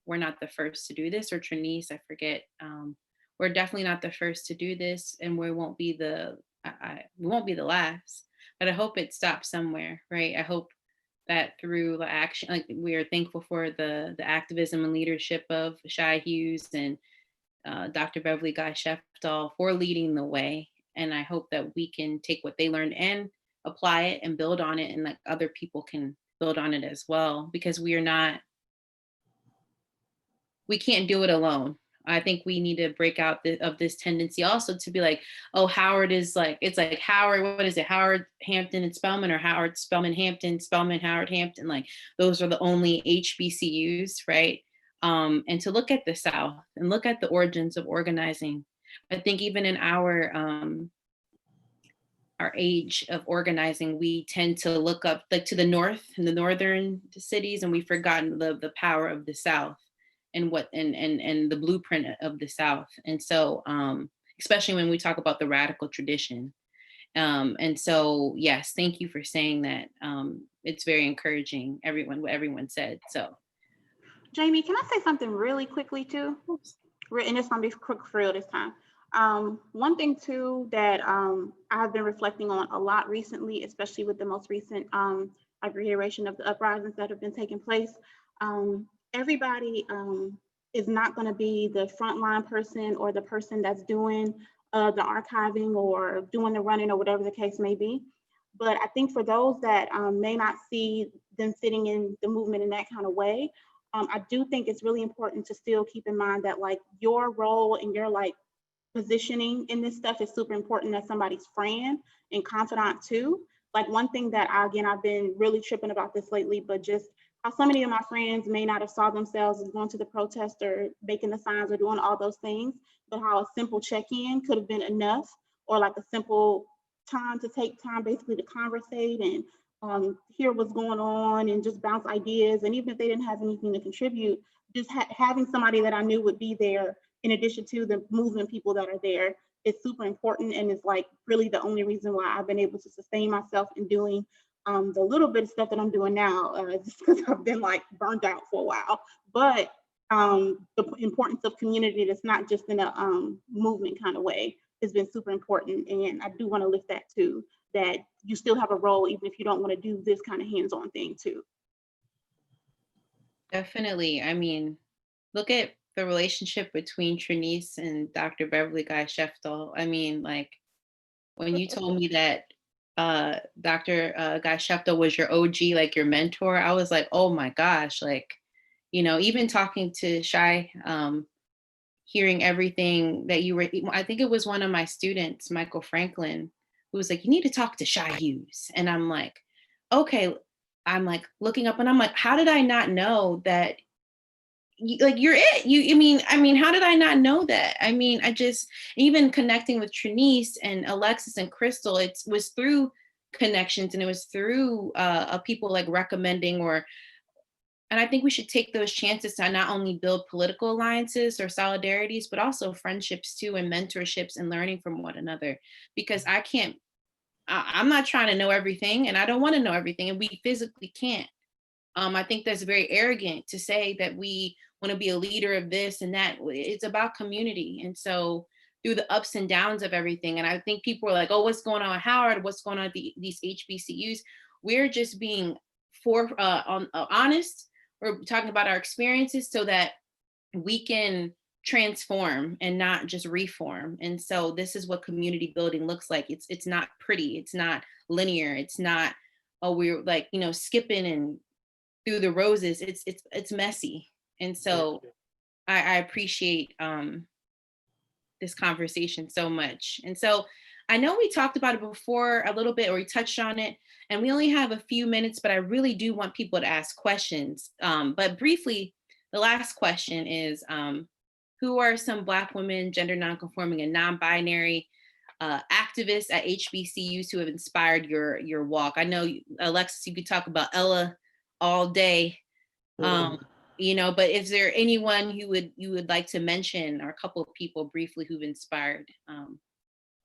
we're not the first to do this, or Denise, I forget. We're definitely not the first to do this, and we won't be the last, but I hope it stops somewhere, right? I hope that through the action, like we are thankful for the activism and leadership of Shai Hughes and Dr. Beverly Guy Sheftall for leading the way. And I hope that we can take what they learned and apply it and build on it, and like other people can build on it as well, because we can't do it alone. I think we need to break out of this tendency also to be like, oh, Howard is like, it's like Howard, what is it? Howard, Hampton, and Spelman, or Howard, Spelman, Hampton, Spelman, Howard, Hampton. Like those are the only HBCUs, right? And to look at the South and look at the origins of organizing. I think even in our age of organizing, we tend to look up like to the North and the Northern cities, and we've forgotten the power of the South and what and the blueprint of the South. And so especially when we talk about the radical tradition. And so yes, thank you for saying that. It's very encouraging, what everyone said. So Jamie, can I say something really quickly too? And it's gonna be quick for real this time. One thing too that I've been reflecting on a lot recently, especially with the most recent reiteration of the uprisings that have been taking place. Everybody is not going to be the frontline person or the person that's doing the archiving or doing the running or whatever the case may be. But I think for those that may not see them fitting in the movement in that kind of way, I do think it's really important to still keep in mind that like your role and your like positioning in this stuff is super important as somebody's friend and confidant too. Like one thing that I've been really tripping about this lately, but just how so many of my friends may not have saw themselves as going to the protest or making the signs or doing all those things, but how a simple check-in could have been enough, or like a simple time to take time basically to conversate and hear what's going on and just bounce ideas. And even if they didn't have anything to contribute, just having somebody that I knew would be there in addition to the movement people that are there is super important. And it's like really the only reason why I've been able to sustain myself in doing the little bit of stuff that I'm doing now, just because I've been like burned out for a while. But the importance of community that's not just in a movement kind of way has been super important. And I do want to lift that too, that you still have a role even if you don't want to do this kind of hands-on thing too. Definitely. I mean, look at the relationship between Trinice and Dr. Beverly Guy Sheftel. I mean, like, when you told me that Dr. Guy Sheftel was your OG, like your mentor, I was like, oh my gosh, like, you know, even talking to Shy, hearing everything that you were, I think it was one of my students, Michael Franklin, who was like, you need to talk to Shy Hughes. And I'm like, okay, I'm like looking up and I'm like, how did I not know that you're it? I mean, how did I not know that? I mean, I just, even connecting with Trinice and Alexis and Crystal, it was through connections and it was through people like recommending and I think we should take those chances to not only build political alliances or solidarities, but also friendships too, and mentorships and learning from one another. Because I'm not trying to know everything and I don't want to know everything, and we physically can't. I think that's very arrogant to say that we want to be a leader of this and that. It's about community. And so through the ups and downs of everything, and I think people are like, oh, what's going on at Howard? What's going on at these HBCUs? We're just being honest. We're talking about our experiences so that we can transform and not just reform. And so this is what community building looks like. It's not pretty. It's not linear. It's not, oh, we're like, you know, skipping and through the roses. It's messy. And so I appreciate this conversation so much. And so I know we talked about it before a little bit, or we touched on it, and we only have a few minutes, but I really do want people to ask questions. But briefly, the last question is, who are some Black women, gender nonconforming and non-binary activists at HBCUs who have inspired your walk? I know, Alexis, you could talk about Ella all day, you know, but is there anyone you would like to mention, or a couple of people briefly who've inspired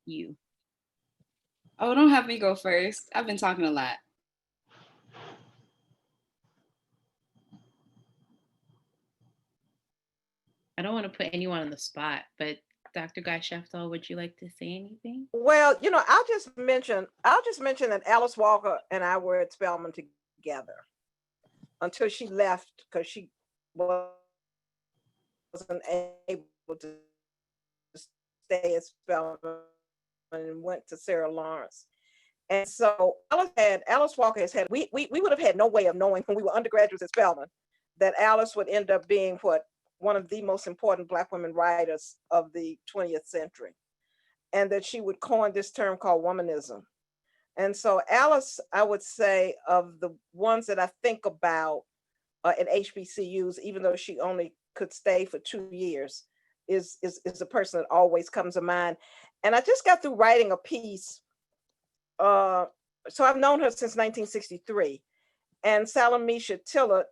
you? Oh, don't have me go first. I've been talking a lot. I don't want to put anyone on the spot, but Dr. Guy Sheftel, would you like to say anything? Well, you know, I'll just mention that Alice Walker and I were at Spelman together until she left because she wasn't able to stay at Spelman and went to Sarah Lawrence. And so Alice Walker has had, we would have had no way of knowing when we were undergraduates at Spelman that Alice would end up being one of the most important Black women writers of the 20th century, and that she would coin this term called womanism. And so Alice, I would say, of the ones that I think about at HBCUs, even though she only could stay for 2 years, is a person that always comes to mind. And I just got through writing a piece. So I've known her since 1963. And Salamisha Tillett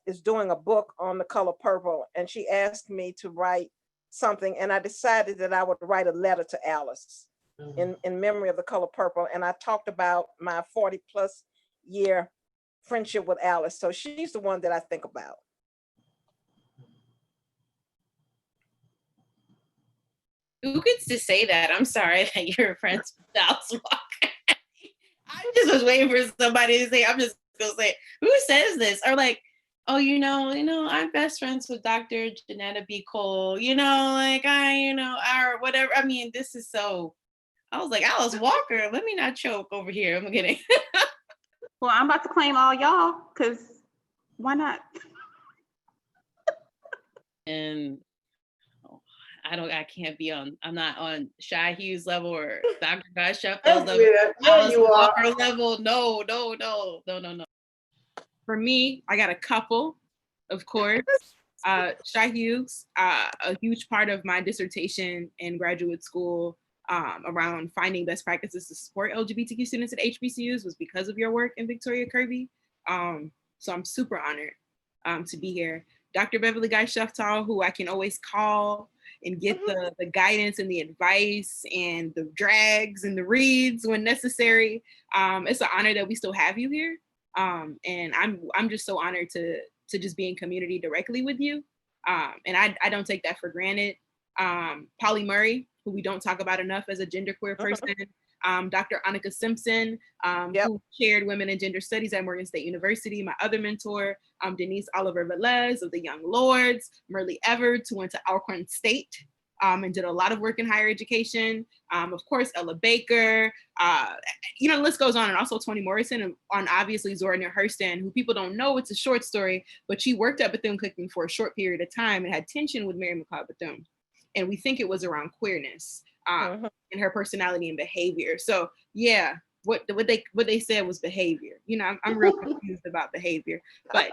is doing a book on the color purple. And she asked me to write something. And I decided that I would write a letter to Alice in memory of the color purple. And I talked about my 40+ year friendship with Alice. So she's the one that I think about. Who gets to say that? I'm sorry that you're friends with Alice Walker. I just was waiting for somebody to say, I'm just gonna say, who says this? Or like, oh, you know, I'm best friends with Dr. Janetta B. Cole, you know, like or whatever. I mean, this is so, I was like, Alice Walker, let me not choke over here. I'm kidding. Well, I'm about to claim all y'all, because why not? And I can't be on, I'm not on Shy Hughes level or Dr. Guy Sheftel's level. Alice Walker level. No. For me, I got a couple, of course. Shy Hughes, a huge part of my dissertation in graduate school around finding best practices to support LGBTQ students at HBCUs was because of your work in Victoria Kirby. So I'm super honored to be here. Dr. Beverly Guy-Sheftal, who I can always call and get the guidance and the advice and the drags and the reads when necessary. It's an honor that we still have you here. And I'm just so honored to just be in community directly with you. And I don't take that for granted. Pauli Murray, who we don't talk about enough as a genderqueer person. Dr. Annika Simpson, who chaired Women in Gender Studies at Morgan State University, my other mentor, Denise Oliver-Velez of the Young Lords, Merle Everett, who went to Alcorn State and did a lot of work in higher education. Of course, Ella Baker, the list goes on, and also Toni Morrison, and on obviously Zora Neale Hurston, who people don't know, it's a short story, but she worked at Bethune Cookman for a short period of time and had tension with Mary McLeod Bethune. And we think it was around queerness and her personality and behavior. So yeah, what they said was behavior. I'm real confused about behavior, but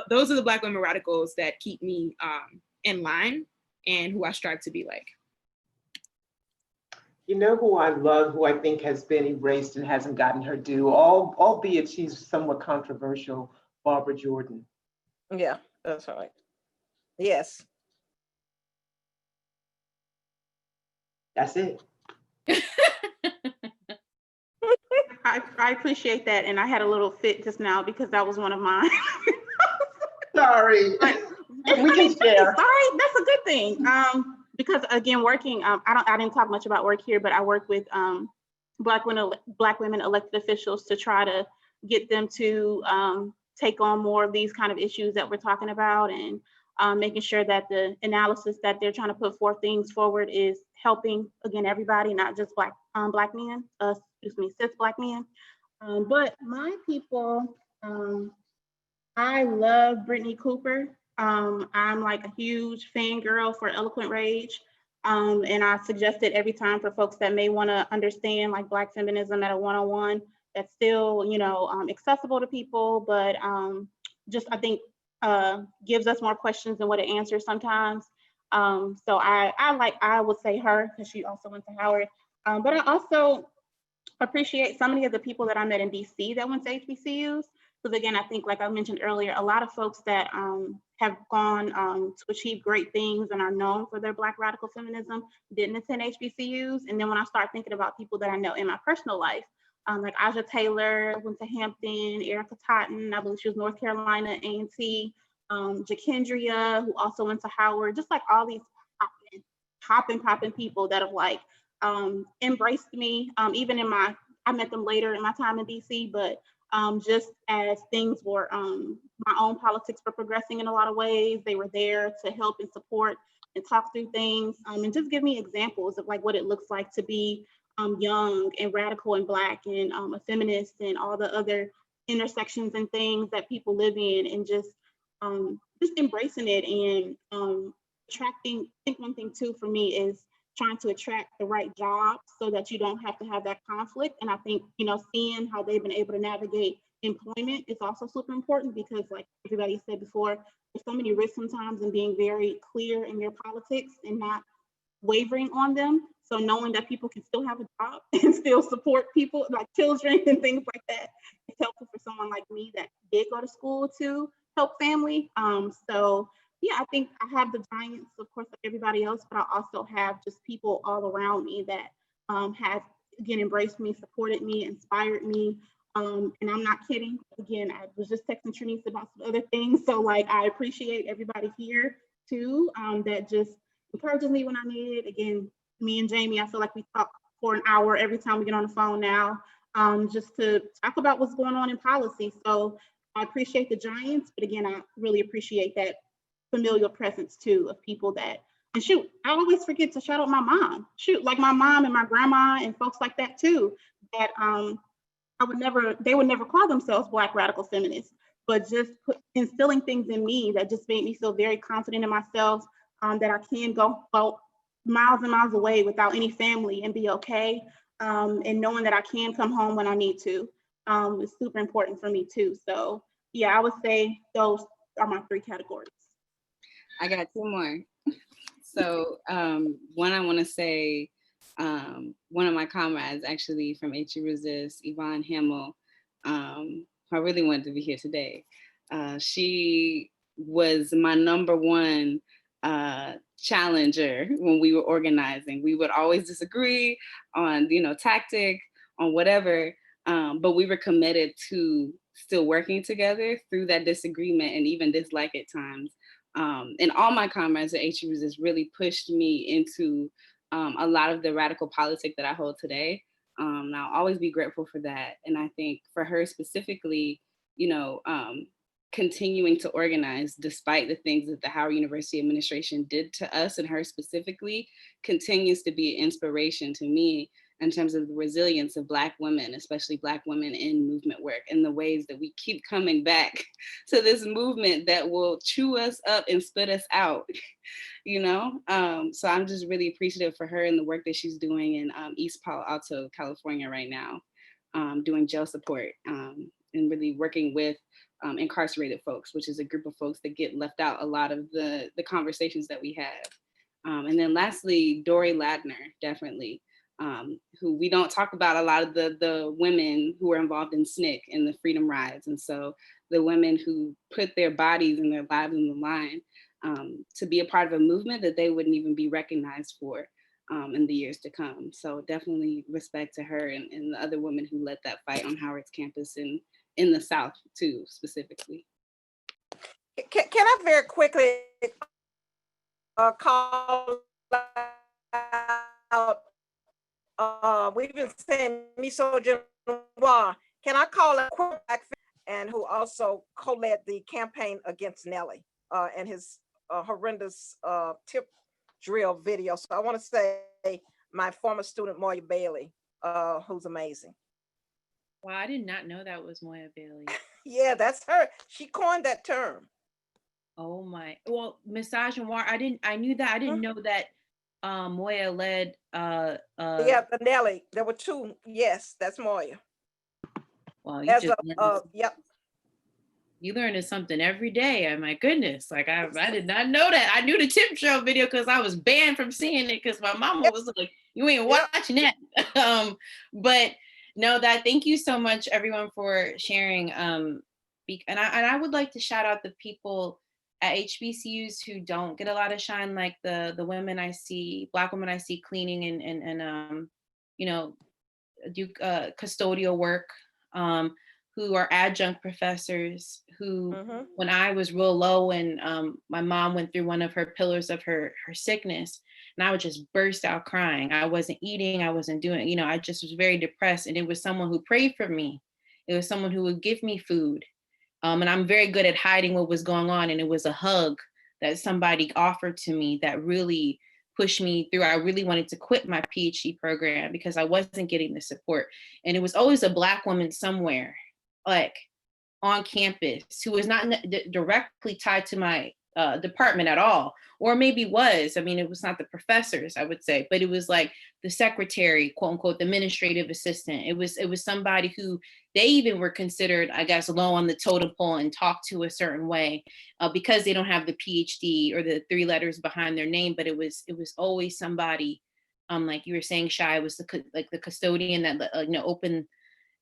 those are the Black women radicals that keep me in line and who I strive to be like. You know who I love, who I think has been erased and hasn't gotten her due, albeit she's somewhat controversial, Barbara Jordan. Yeah, that's right. Yes. That's it. I appreciate that, and I had a little fit just now because that was one of mine. Sorry. We can share. Sorry, that's a good thing. Because again, working, I didn't talk much about work here, but I work with Black women elected officials to try to get them to take on more of these kind of issues that we're talking about, and making sure that the analysis that they're trying to put forth things forward is helping, again, everybody, not just Black men, cis Black men. But my people, I love Brittany Cooper. I'm like a huge fangirl for Eloquent Rage. And I suggest it every time for folks that may want to understand like Black feminism at a one-on-one that's still, accessible to people, but just I think gives us more questions than what it answers sometimes. So I would say her because she also went to Howard. But I also appreciate so many of the people that I met in DC that went to HBCUs. Because again, I think like I mentioned earlier, a lot of folks that have gone to achieve great things and are known for their Black radical feminism didn't attend HBCUs. And then when I start thinking about people that I know in my personal life, like Aja Taylor went to Hampton, Ericka Totten, I believe she was North Carolina A&T, Jakendria, who also went to Howard, just like all these popping people that have like embraced me, even in I met them later in my time in DC, but just as things were, my own politics were progressing in a lot of ways, they were there to help and support and talk through things, and just give me examples of like what it looks like to be young and radical and Black and a feminist and all the other intersections and things that people live in, and just embracing it and attracting. I think one thing too for me is trying to attract the right jobs so that you don't have to have that conflict. And I think, seeing how they've been able to navigate employment is also super important because like everybody said before, there's so many risks sometimes in being very clear in your politics and not wavering on them. So knowing that people can still have a job and still support people like children and things like that, it's helpful for someone like me that did go to school to help family. So yeah, I think I have the giants, of course, like everybody else, but I also have just people all around me that have, again, embraced me, supported me, inspired me. And I'm not kidding. Again, I was just texting Trinice about some other things. So like, I appreciate everybody here too, that just encourages me when I need it. Again, me and Jamie, I feel like we talk for an hour every time we get on the phone now, just to talk about what's going on in policy. So I appreciate the giants, but again, I really appreciate that familial presence too of people that, and shoot, I always forget to shout out my mom. Shoot, like my mom and my grandma and folks like that too, that they would never call themselves Black radical feminists, but just instilling things in me that just made me feel very confident in myself, that I can go miles and miles away without any family and be okay, and knowing that I can come home when I need to is super important for me too. So yeah, I would say those are my three categories. I got two more. So one, I want to say one of my comrades actually from HU Resist, Yvonne Hamill, who I really wanted to be here today. She was my number one challenger when we were organizing. We would always disagree on, tactic, on whatever, but we were committed to still working together through that disagreement and even dislike at times. And all my comrades at HU Resist really pushed me into a lot of the radical politics that I hold today. And I'll always be grateful for that. And I think for her specifically, continuing to organize despite the things that the Howard University administration did to us and her specifically continues to be an inspiration to me in terms of the resilience of Black women, especially Black women in movement work, and the ways that we keep coming back to this movement that will chew us up and spit us out, So I'm just really appreciative for her and the work that she's doing in East Palo Alto, California right now, doing jail support and really working with incarcerated folks, which is a group of folks that get left out a lot of the conversations that we have. And then lastly, Dory Ladner, definitely. Who we don't talk about a lot of the women who are involved in SNCC and the Freedom Rides. And so the women who put their bodies and their lives on the line to be a part of a movement that they wouldn't even be recognized for in the years to come. So definitely respect to her and the other women who led that fight on Howard's campus and in the South too, specifically. Can I very quickly call out, we've been saying Miso Genoir. Can I call a quarterback and who also co-led the campaign against Nelly and his horrendous tip drill video. So I want to say my former student, Moya Bailey, who's amazing. Wow, I did not know that was Moya Bailey. Yeah, that's her. She coined that term. Oh my, well, misogynoir, I knew that. I didn't know that Moya led yeah, the Nelly. There were two. Yes, that's Moya. Wow, yep. You learning something every day. Oh my goodness. Like I did not know that. I knew the tip drill video because I was banned from seeing it because my mama was like, you ain't watching that. But no, thank you so much everyone for sharing. And I would like to shout out the people at HBCUs who don't get a lot of shine, like the women I see, Black women I see cleaning and do custodial work, who are adjunct professors who, when I was real low and my mom went through one of her pillars of her sickness, and I would just burst out crying. I wasn't eating, I wasn't doing, I just was very depressed. And it was someone who prayed for me. It was someone who would give me food. And I'm very good at hiding what was going on. And it was a hug that somebody offered to me that really pushed me through. I really wanted to quit my PhD program because I wasn't getting the support. And it was always a Black woman somewhere, like on campus, who was not directly tied to my department at all, or maybe was. I mean, it was not the professors, I would say, but it was like the secretary, quote unquote, the administrative assistant. It was somebody who they even were considered, I guess, low on the totem pole and talked to a certain way because they don't have the PhD or the 3 letters behind their name. But it was always somebody, like you were saying, Shai, was the custodian that opened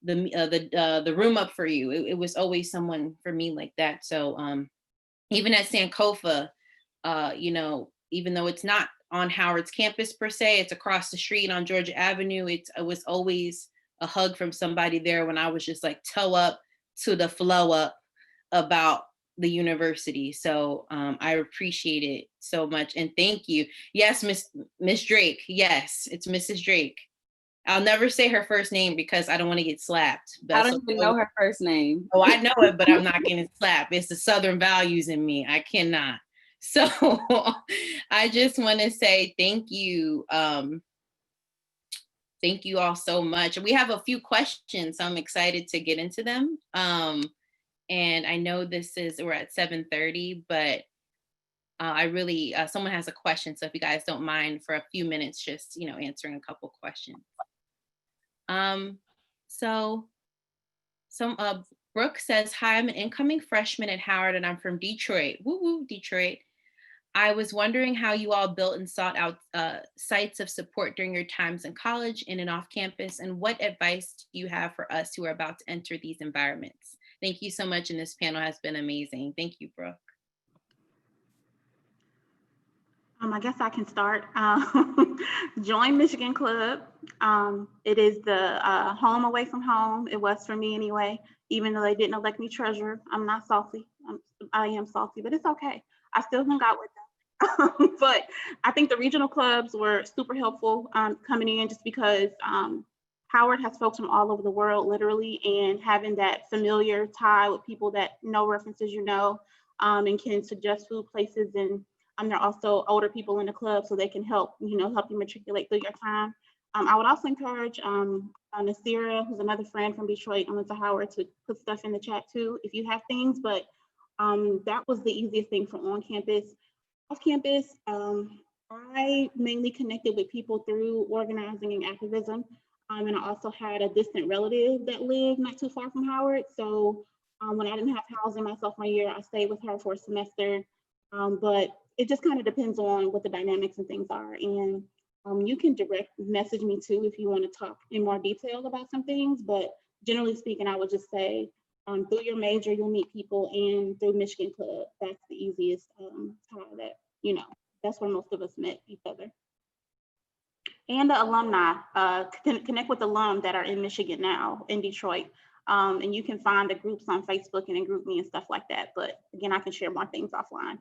the room up for you. It was always someone for me like that. So even at Sankofa, even though it's not on Howard's campus per se, it's across the street on Georgia Avenue. It was always a hug from somebody there when I was just like toe up to the flow up about the university. So I appreciate it so much. And thank you. Yes, Miss Drake. Yes, it's Mrs. Drake. I'll never say her first name because I don't want to get slapped. I don't even know her first name. Oh, I know it, but I'm not getting slapped. It's the Southern values in me. I cannot. So I just want to say thank you. Thank you all so much. We have a few questions, so I'm excited to get into them. And I know we're at 7:30, but I really, someone has a question. So if you guys don't mind for a few minutes, just, answering a couple questions. So Brooke says, hi, I'm an incoming freshman at Howard and I'm from Detroit. Woo woo, Detroit. I was wondering how you all built and sought out sites of support during your times in college, in and off campus, and what advice do you have for us who are about to enter these environments? Thank you so much, and this panel has been amazing. Thank you, Brooke. I guess I can start. Join Michigan Club. It is the home away from home. It was for me anyway, even though they didn't elect me treasurer. I'm not salty. I am salty, but it's okay. I still hung out with them. But I think the regional clubs were super helpful coming in, just because Howard has folks from all over the world, literally, and having that familiar tie with people that know references, and can suggest food places. And there are also older people in the club, so they can help you matriculate through your time. I would also encourage Nasira, who's another friend from Detroit, and went to Howard, to put stuff in the chat too if you have things. But that was the easiest thing for on campus. Off campus, I mainly connected with people through organizing and activism. And I also had a distant relative that lived not too far from Howard. So when I didn't have housing my sophomore year, I stayed with her for a semester. But it just kind of depends on what the dynamics and things are. And you can direct message me too if you want to talk in more detail about some things. But generally speaking, I would just say through your major, you'll meet people, and through Michigan Club, that's the easiest tie that, that's where most of us met each other. And the alumni, connect with alum that are in Michigan now, in Detroit. And you can find the groups on Facebook and in GroupMe and stuff like that. But again, I can share more things offline.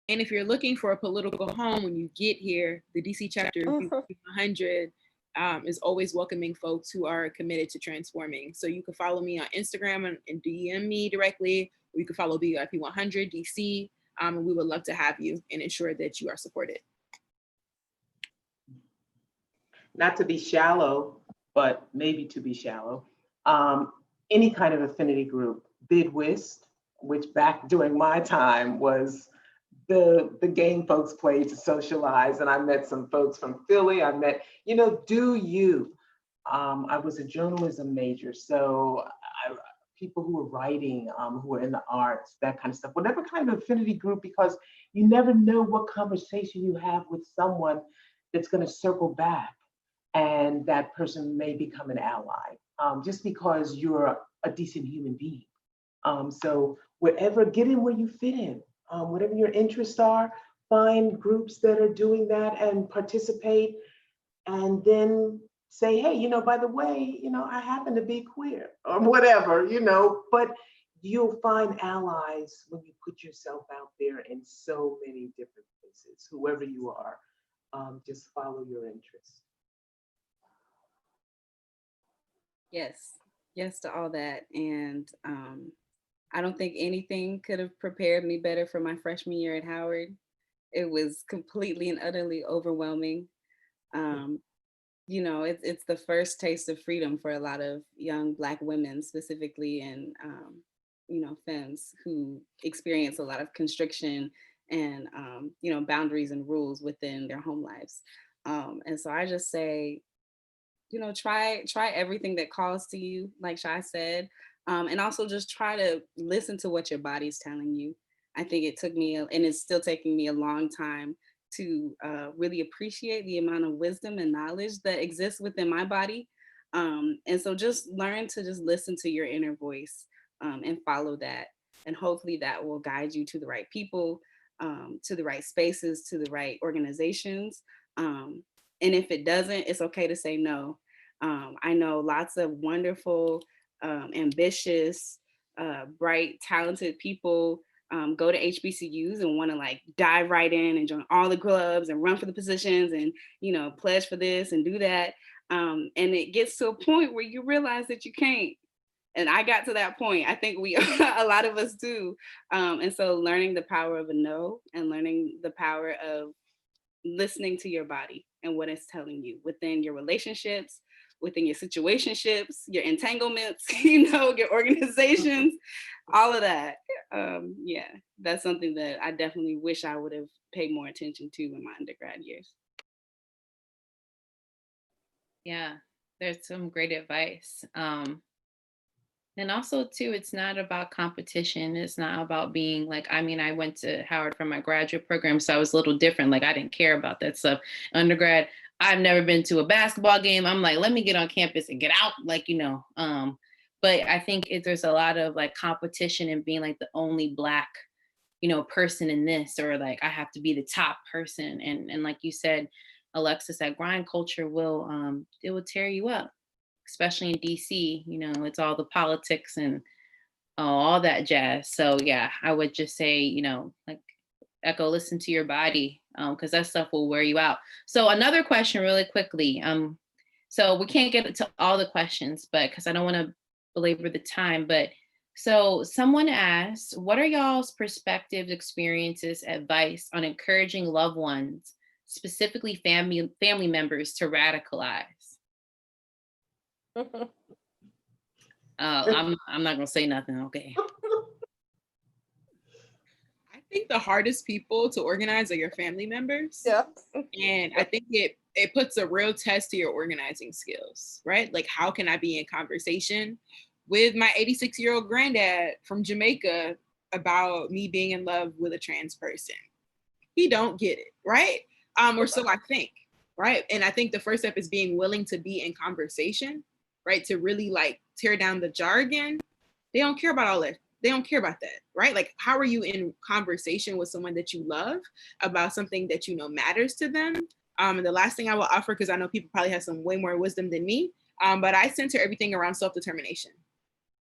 And if you're looking for a political home when you get here, the DC chapter 100 is always welcoming folks who are committed to transforming. So you can follow me on Instagram and DM me directly, or you can follow BIP 100 DC, and we would love to have you and ensure that you are supported. Not to be shallow, but maybe to be shallow. Any kind of affinity group, Bid Whist, which back during my time was the game folks played to socialize, and I met some folks from Philly. I met, do you. I was a journalism major, so people who were writing, who were in the arts, that kind of stuff, whatever kind of affinity group, because you never know what conversation you have with someone that's going to circle back, and that person may become an ally, just because you're a decent human being. So wherever, get in where you fit in. Whatever your interests are, find groups that are doing that and participate, and then say, hey, by the way, I happen to be queer, or whatever, but you'll find allies when you put yourself out there in so many different places. Whoever you are, just follow your interests. Yes to all that. And I don't think anything could have prepared me better for my freshman year at Howard. It was completely and utterly overwhelming. It's the first taste of freedom for a lot of young Black women, specifically, and femmes who experience a lot of constriction and boundaries and rules within their home lives. And so I just say, try everything that calls to you, like Shai said. And also just try to listen to what your body's telling you. I think it took me, and it's still taking me, a long time to really appreciate the amount of wisdom and knowledge that exists within my body. And so just learn to just listen to your inner voice and follow that. And hopefully that will guide you to the right people, to the right spaces, to the right organizations. And if it doesn't, it's okay to say no. I know lots of wonderful, ambitious, bright, talented people go to HBCUs and want to dive right in and join all the clubs and run for the positions and pledge for this and do that. And it gets to a point where you realize that you can't. And I got to that point. I think a lot of us do. And so learning the power of a no, and learning the power of listening to your body and what it's telling you within your relationships, within your situationships, your entanglements, your organizations, all of that. Yeah, that's something that I definitely wish I would have paid more attention to in my undergrad years. Yeah, there's some great advice. And also too, it's not about competition. It's not about being like, I mean, I went to Howard for my graduate program, so I was a little different. Like I didn't care about that stuff. Undergrad, I've never been to a basketball game. I'm like, let me get on campus and get out. Like, but I think there's a lot of like competition and being like the only Black, person in this, or like I have to be the top person. And like you said, Alexis, that grind culture it will tear you up, especially in DC. It's all the politics and all that jazz. So yeah, I would just say, like Echo, listen to your body, because that stuff will wear you out. So another question really quickly. So we can't get to all the questions, but because I don't want to belabor the time, but so someone asked, what are y'all's perspectives, experiences, advice on encouraging loved ones, specifically family members, to radicalize? I'm not gonna say nothing. Okay. I think the hardest people to organize are your family members. Yeah. And I think it puts a real test to your organizing skills, right? Like, how can I be in conversation with my 86-year-old granddad from Jamaica about me being in love with a trans person? He don't get it, right? Or so I think, right? And I think the first step is being willing to be in conversation, right? To really like tear down the jargon. They don't care about all that. They don't care about that, right? Like, how are you in conversation with someone that you love about something that matters to them? And the last thing I will offer, because I know people probably have some way more wisdom than me, but I center everything around self-determination,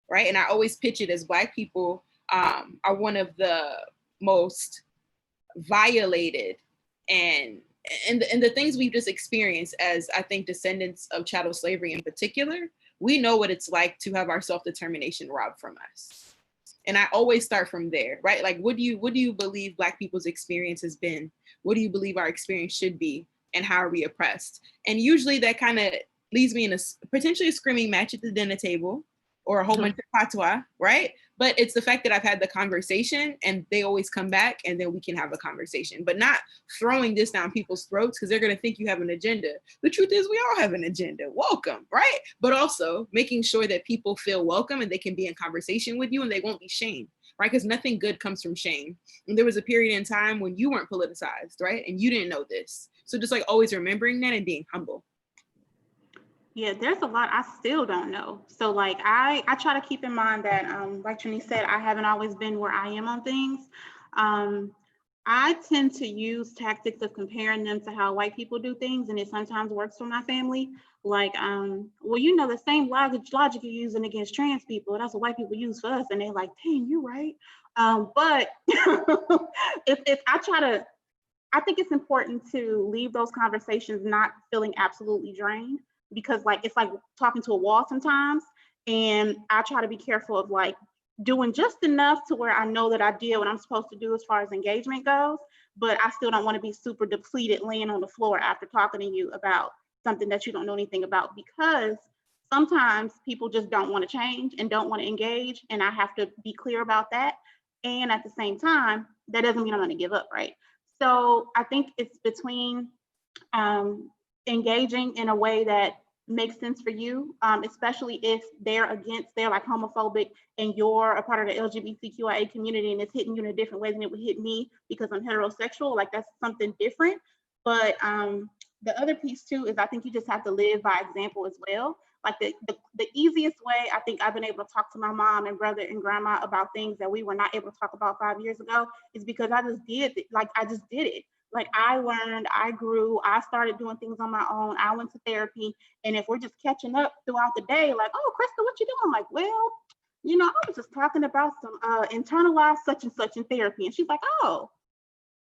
right? And I always pitch it as Black people are one of the most violated and the things we've just experienced as, I think, descendants of chattel slavery in particular. We know what it's like to have our self-determination robbed from us. And I always start from there, right? Like, what do you believe Black people's experience has been? What do you believe our experience should be? And how are we oppressed? And usually that kind of leads me in potentially a screaming match at the dinner table or a whole bunch of patois, right? But it's the fact that I've had the conversation and they always come back and then we can have a conversation, but not throwing this down people's throats because they're going to think you have an agenda. The truth is we all have an agenda. Welcome, right? But also making sure that people feel welcome and they can be in conversation with you and they won't be shamed, right? Because nothing good comes from shame. And there was a period in time when you weren't politicized, right? And you didn't know this. So just like always remembering that and being humble. Yeah, there's a lot I still don't know. So like I try to keep in mind that like Toni said, I haven't always been where I am on things. I tend to use tactics of comparing them to how white people do things, and it sometimes works for my family. Like, well, the same logic you're using against trans people, that's what white people use for us, and they're like, dang, you right. But if I think it's important to leave those conversations not feeling absolutely drained, because like it's like talking to a wall sometimes, and I try to be careful of like doing just enough to where I know that I did what I'm supposed to do as far as engagement goes, but I still don't want to be super depleted laying on the floor after talking to you about something that you don't know anything about, because sometimes people just don't want to change and don't want to engage, and I have to be clear about that. And at the same time, that doesn't mean I'm going to give up, right? So I think it's between engaging in a way that makes sense for you, especially if they're like homophobic and you're a part of the LGBTQIA community and it's hitting you in a different way than it would hit me because I'm heterosexual, like that's something different. But the other piece too is I think you just have to live by example as well. Like the easiest way I think I've been able to talk to my mom and brother and grandma about things that we were not able to talk about 5 years ago is because I just did it. Like I learned, I grew, I started doing things on my own. I went to therapy. And if we're just catching up throughout the day, like, oh, Krista, what you doing? I'm like, well, I was just talking about some internalized such and such in therapy. And she's like, oh,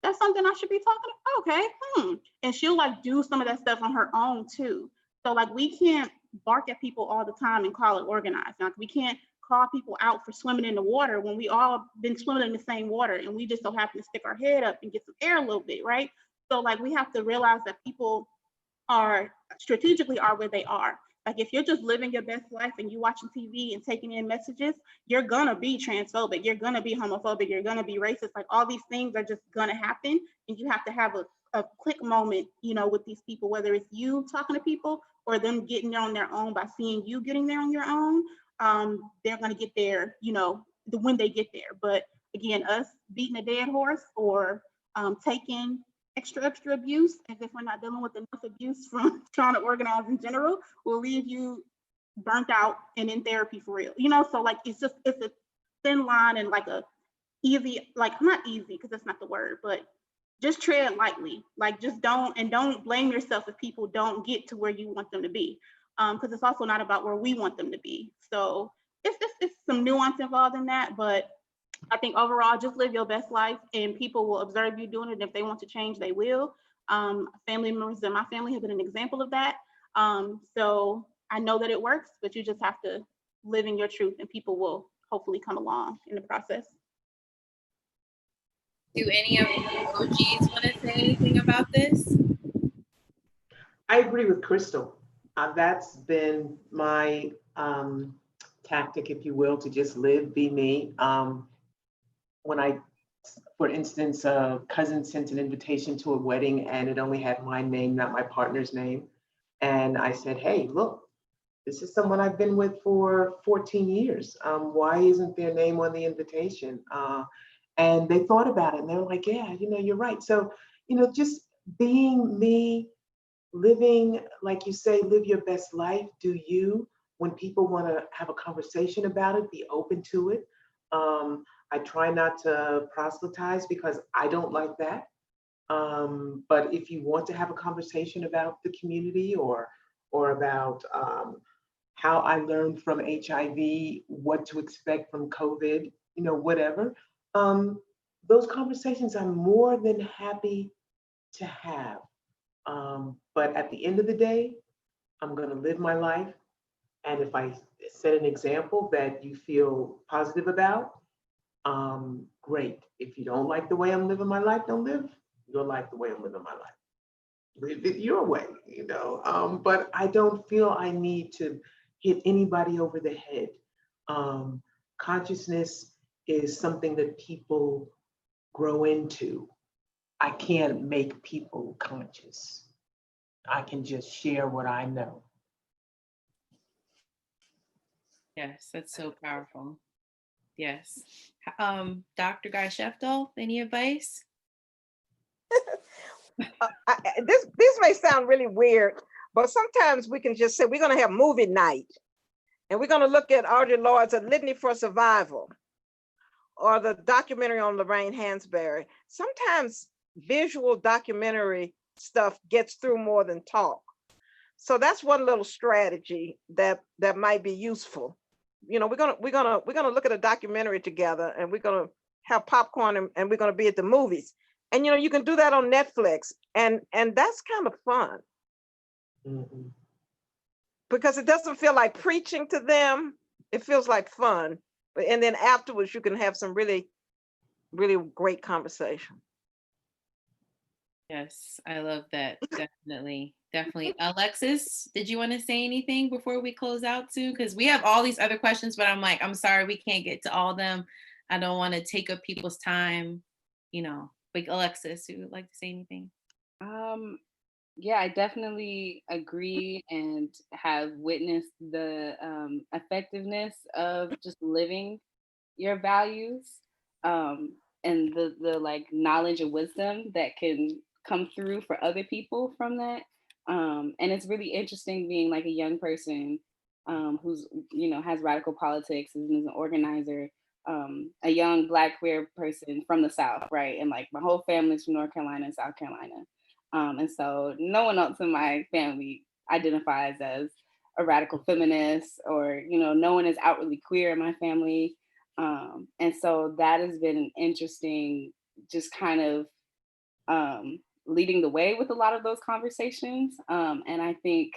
that's something I should be talking about. Okay. And she'll like do some of that stuff on her own too. So like we can't bark at people all the time and call it organized. Like we can't call people out for swimming in the water when we all been swimming in the same water and we just so happen to stick our head up and get some air a little bit, right? So like we have to realize that people are strategically are where they are. Like if you're just living your best life and you watching TV and taking in messages, you're gonna be transphobic, you're gonna be homophobic, you're gonna be racist. Like all these things are just gonna happen, and you have to have a quick moment, with these people, whether it's you talking to people or them getting there on their own by seeing you getting there on your own. they're going to get there, when they get there. But again, us beating a dead horse or taking extra abuse, as if we're not dealing with enough abuse from trying to organize in general, will leave you burnt out and in therapy for real. So like it's a thin line and like a easy, like not easy because that's not the word, but just tread lightly. Like just don't blame yourself if people don't get to where you want them to be. Because it's also not about where we want them to be. So it's some nuance involved in that, but I think overall, just live your best life and people will observe you doing it. If they want to change, they will. Family members in my family have been an example of that. So I know that it works, but you just have to live in your truth and people will hopefully come along in the process. Do any of the OGs want to say anything about this? I agree with Crystal. That's been my tactic, if you will, to just live, be me. When for instance, a cousin sent an invitation to a wedding and it only had my name, not my partner's name. And I said, hey, look, this is someone I've been with for 14 years. Why isn't their name on the invitation? And they thought about it and they're like, yeah, you're right. So, just being me, living, like you say, live your best life, do you. When people want to have a conversation about it, be open to it. I try not to proselytize because I don't like that. But if you want to have a conversation about the community or about how I learned from HIV, what to expect from COVID, whatever, those conversations I'm more than happy to have. But at the end of the day, I'm going to live my life. And if I set an example that you feel positive about, great. If you don't like the way I'm living my life, don't live your life the way I'm living my life. Live it your way, but I don't feel I need to hit anybody over the head. Consciousness is something that people grow into. I can't make people conscious. I can just share what I know. Yes, that's so powerful. Yes. Dr. Guy Sheftel, any advice? This may sound really weird, but sometimes we can just say we're going to have movie night and we're going to look at Audre Lorde's A Litany for Survival or the documentary on Lorraine Hansberry. Sometimes visual documentary stuff gets through more than talk. So that's one little strategy that might be useful. We're gonna look at a documentary together and we're gonna have popcorn and we're gonna be at the movies. And you can do that on Netflix and that's kind of fun. Mm-hmm. Because it doesn't feel like preaching to them. It feels like fun. And then afterwards you can have some really, really great conversation. Yes, I love that. Definitely. Alexis, did you want to say anything before we close out too? Because we have all these other questions, but I'm sorry, we can't get to all of them. I don't want to take up people's time, Like Alexis, who would like to say anything? Yeah, I definitely agree and have witnessed the effectiveness of just living your values and the like knowledge and wisdom that can come through for other people from that. And it's really interesting being like a young person who's, has radical politics and is an organizer, a young Black queer person from the South, right? And like my whole family's from North Carolina and South Carolina. And so no one else in my family identifies as a radical feminist or, no one is outwardly queer in my family. And so that has been an interesting, just kind of leading the way with a lot of those conversations. And I think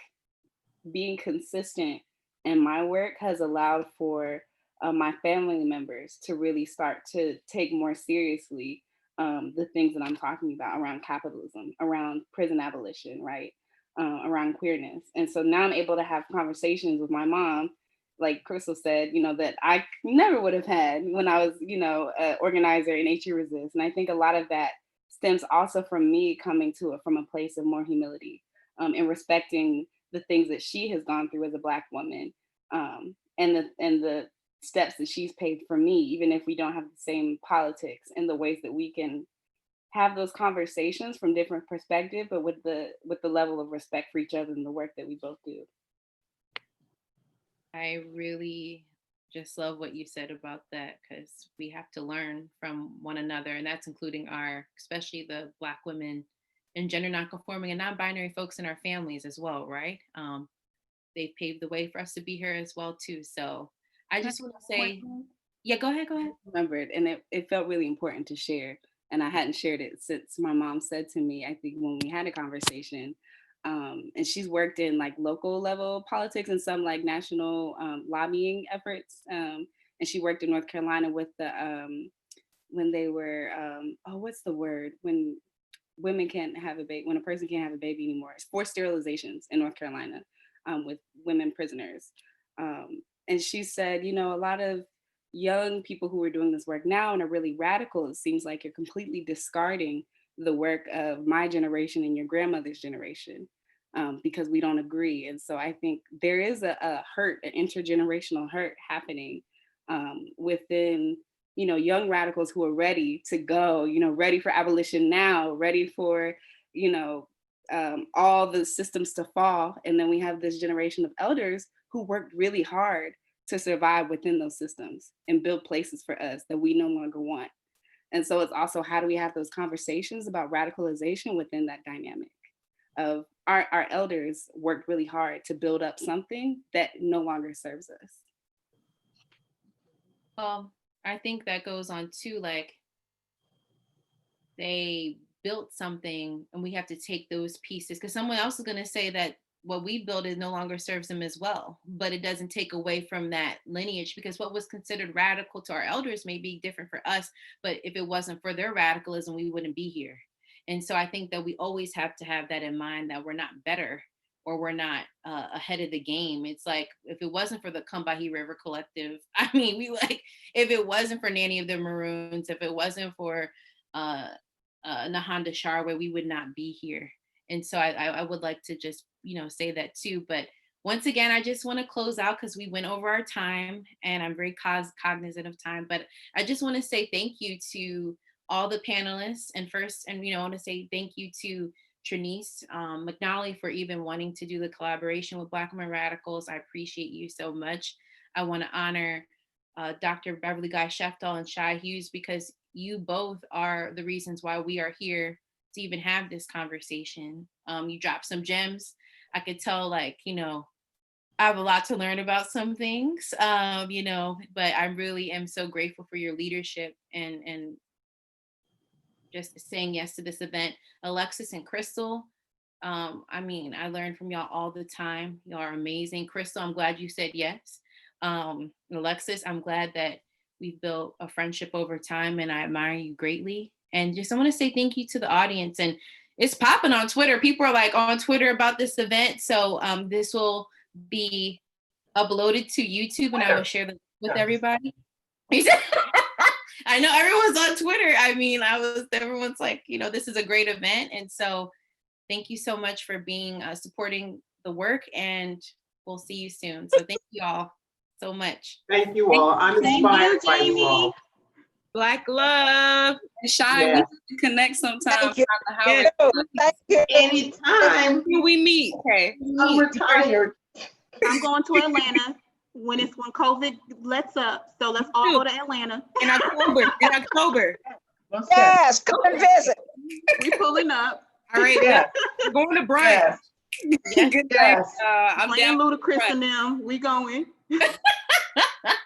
being consistent in my work has allowed for my family members to really start to take more seriously the things that I'm talking about around capitalism, around prison abolition, right? Around queerness. And so now I'm able to have conversations with my mom, like Crystal said, that I never would have had when I was, an organizer in HE Resist. And I think a lot of that stems also from me coming to it from a place of more humility and respecting the things that she has gone through as a Black woman and the steps that she's paved for me, even if we don't have the same politics, and the ways that we can have those conversations from different perspectives, but with the level of respect for each other and the work that we both do. I really just love what you said about that, because we have to learn from one another, and that's including especially the Black women and gender non-conforming and non-binary folks in our families as well, right? They've paved the way for us to be here as well too. So I just want to say, yeah, go ahead. Remembered, and it felt really important to share. And I hadn't shared it since my mom said to me, I think when we had a conversation, and she's worked in like local level politics and some like national lobbying efforts. And she worked in North Carolina with the, when they were, what's the word? When women can't have a baby, when a person can't have a baby anymore, it's forced sterilizations in North Carolina with women prisoners. And she said, a lot of young people who are doing this work now and are really radical, it seems like you're completely discarding the work of my generation and your grandmother's generation because we don't agree. And so I think there is a hurt, an intergenerational hurt happening within, young radicals who are ready to go, ready for abolition now, ready for, all the systems to fall. And then we have this generation of elders who worked really hard to survive within those systems and build places for us that we no longer want. And so it's also, how do we have those conversations about radicalization within that dynamic of our elders worked really hard to build up something that no longer serves us. Well, I think that goes on too, like they built something and we have to take those pieces, because someone else is going to say that what we build it no longer serves them as well, but it doesn't take away from that lineage, because what was considered radical to our elders may be different for us, but if it wasn't for their radicalism, we wouldn't be here. And so I think that we always have to have that in mind, that we're not better or we're not ahead of the game. It's like, if it wasn't for the Combahee River Collective, I mean, if it wasn't for Nanny of the Maroons, if it wasn't for Nahanda Sharwe, we would not be here. And so I would like to just, say that too. But once again, I just want to close out because we went over our time and I'm very cognizant of time. But I just want to say thank you to all the panelists. And first, I want to say thank you to Denise McNally for even wanting to do the collaboration with Black Women Radicals. I appreciate you so much. I want to honor Dr. Beverly Guy Sheftel and Shai Hughes, because you both are the reasons why we are here to even have this conversation. You dropped some gems. I could tell, I have a lot to learn about some things, but I really am so grateful for your leadership and just saying yes to this event. Alexis and Crystal, I learn from y'all all the time. Y'all are amazing. Crystal, I'm glad you said yes. Alexis, I'm glad that we've built a friendship over time and I admire you greatly. And just, I want to say thank you to the audience. And it's popping on Twitter. People are on Twitter about this event. So this will be uploaded to YouTube and I will share this with everybody. I know everyone's on Twitter. Everyone's like, this is a great event. And so thank you so much for being supporting the work, and we'll see you soon. So thank you all so much. Thank you all. I'm inspired by you all. Black love. Shai, we need to connect sometime. Thank you. Anytime. We meet. Okay. I'm retired. I'm going to Atlanta when COVID lets up. So let's all go to Atlanta. In October. Yes, come and visit. We pulling up. All right. Yeah. We're going to brunch. Yes. Good Yes. night. I'm Playing down. Ludacris and them. We going.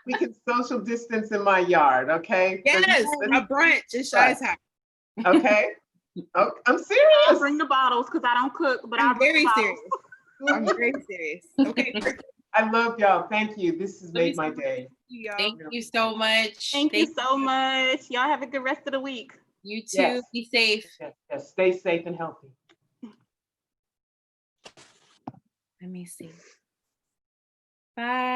We can social distance in my yard, okay? Yes, a brunch in Shai's house. Okay. Oh, I'm I'll serious. bring the bottles because I don't cook, but I'm I'll bring very the bottles. serious. I'm very serious. Okay. I love y'all. Thank you. This has made my day. Thank you so much. Thank you so much. Y'all have a good rest of the week. You too. Yes. Be safe. Yes. Stay safe and healthy. Let me see. Bye.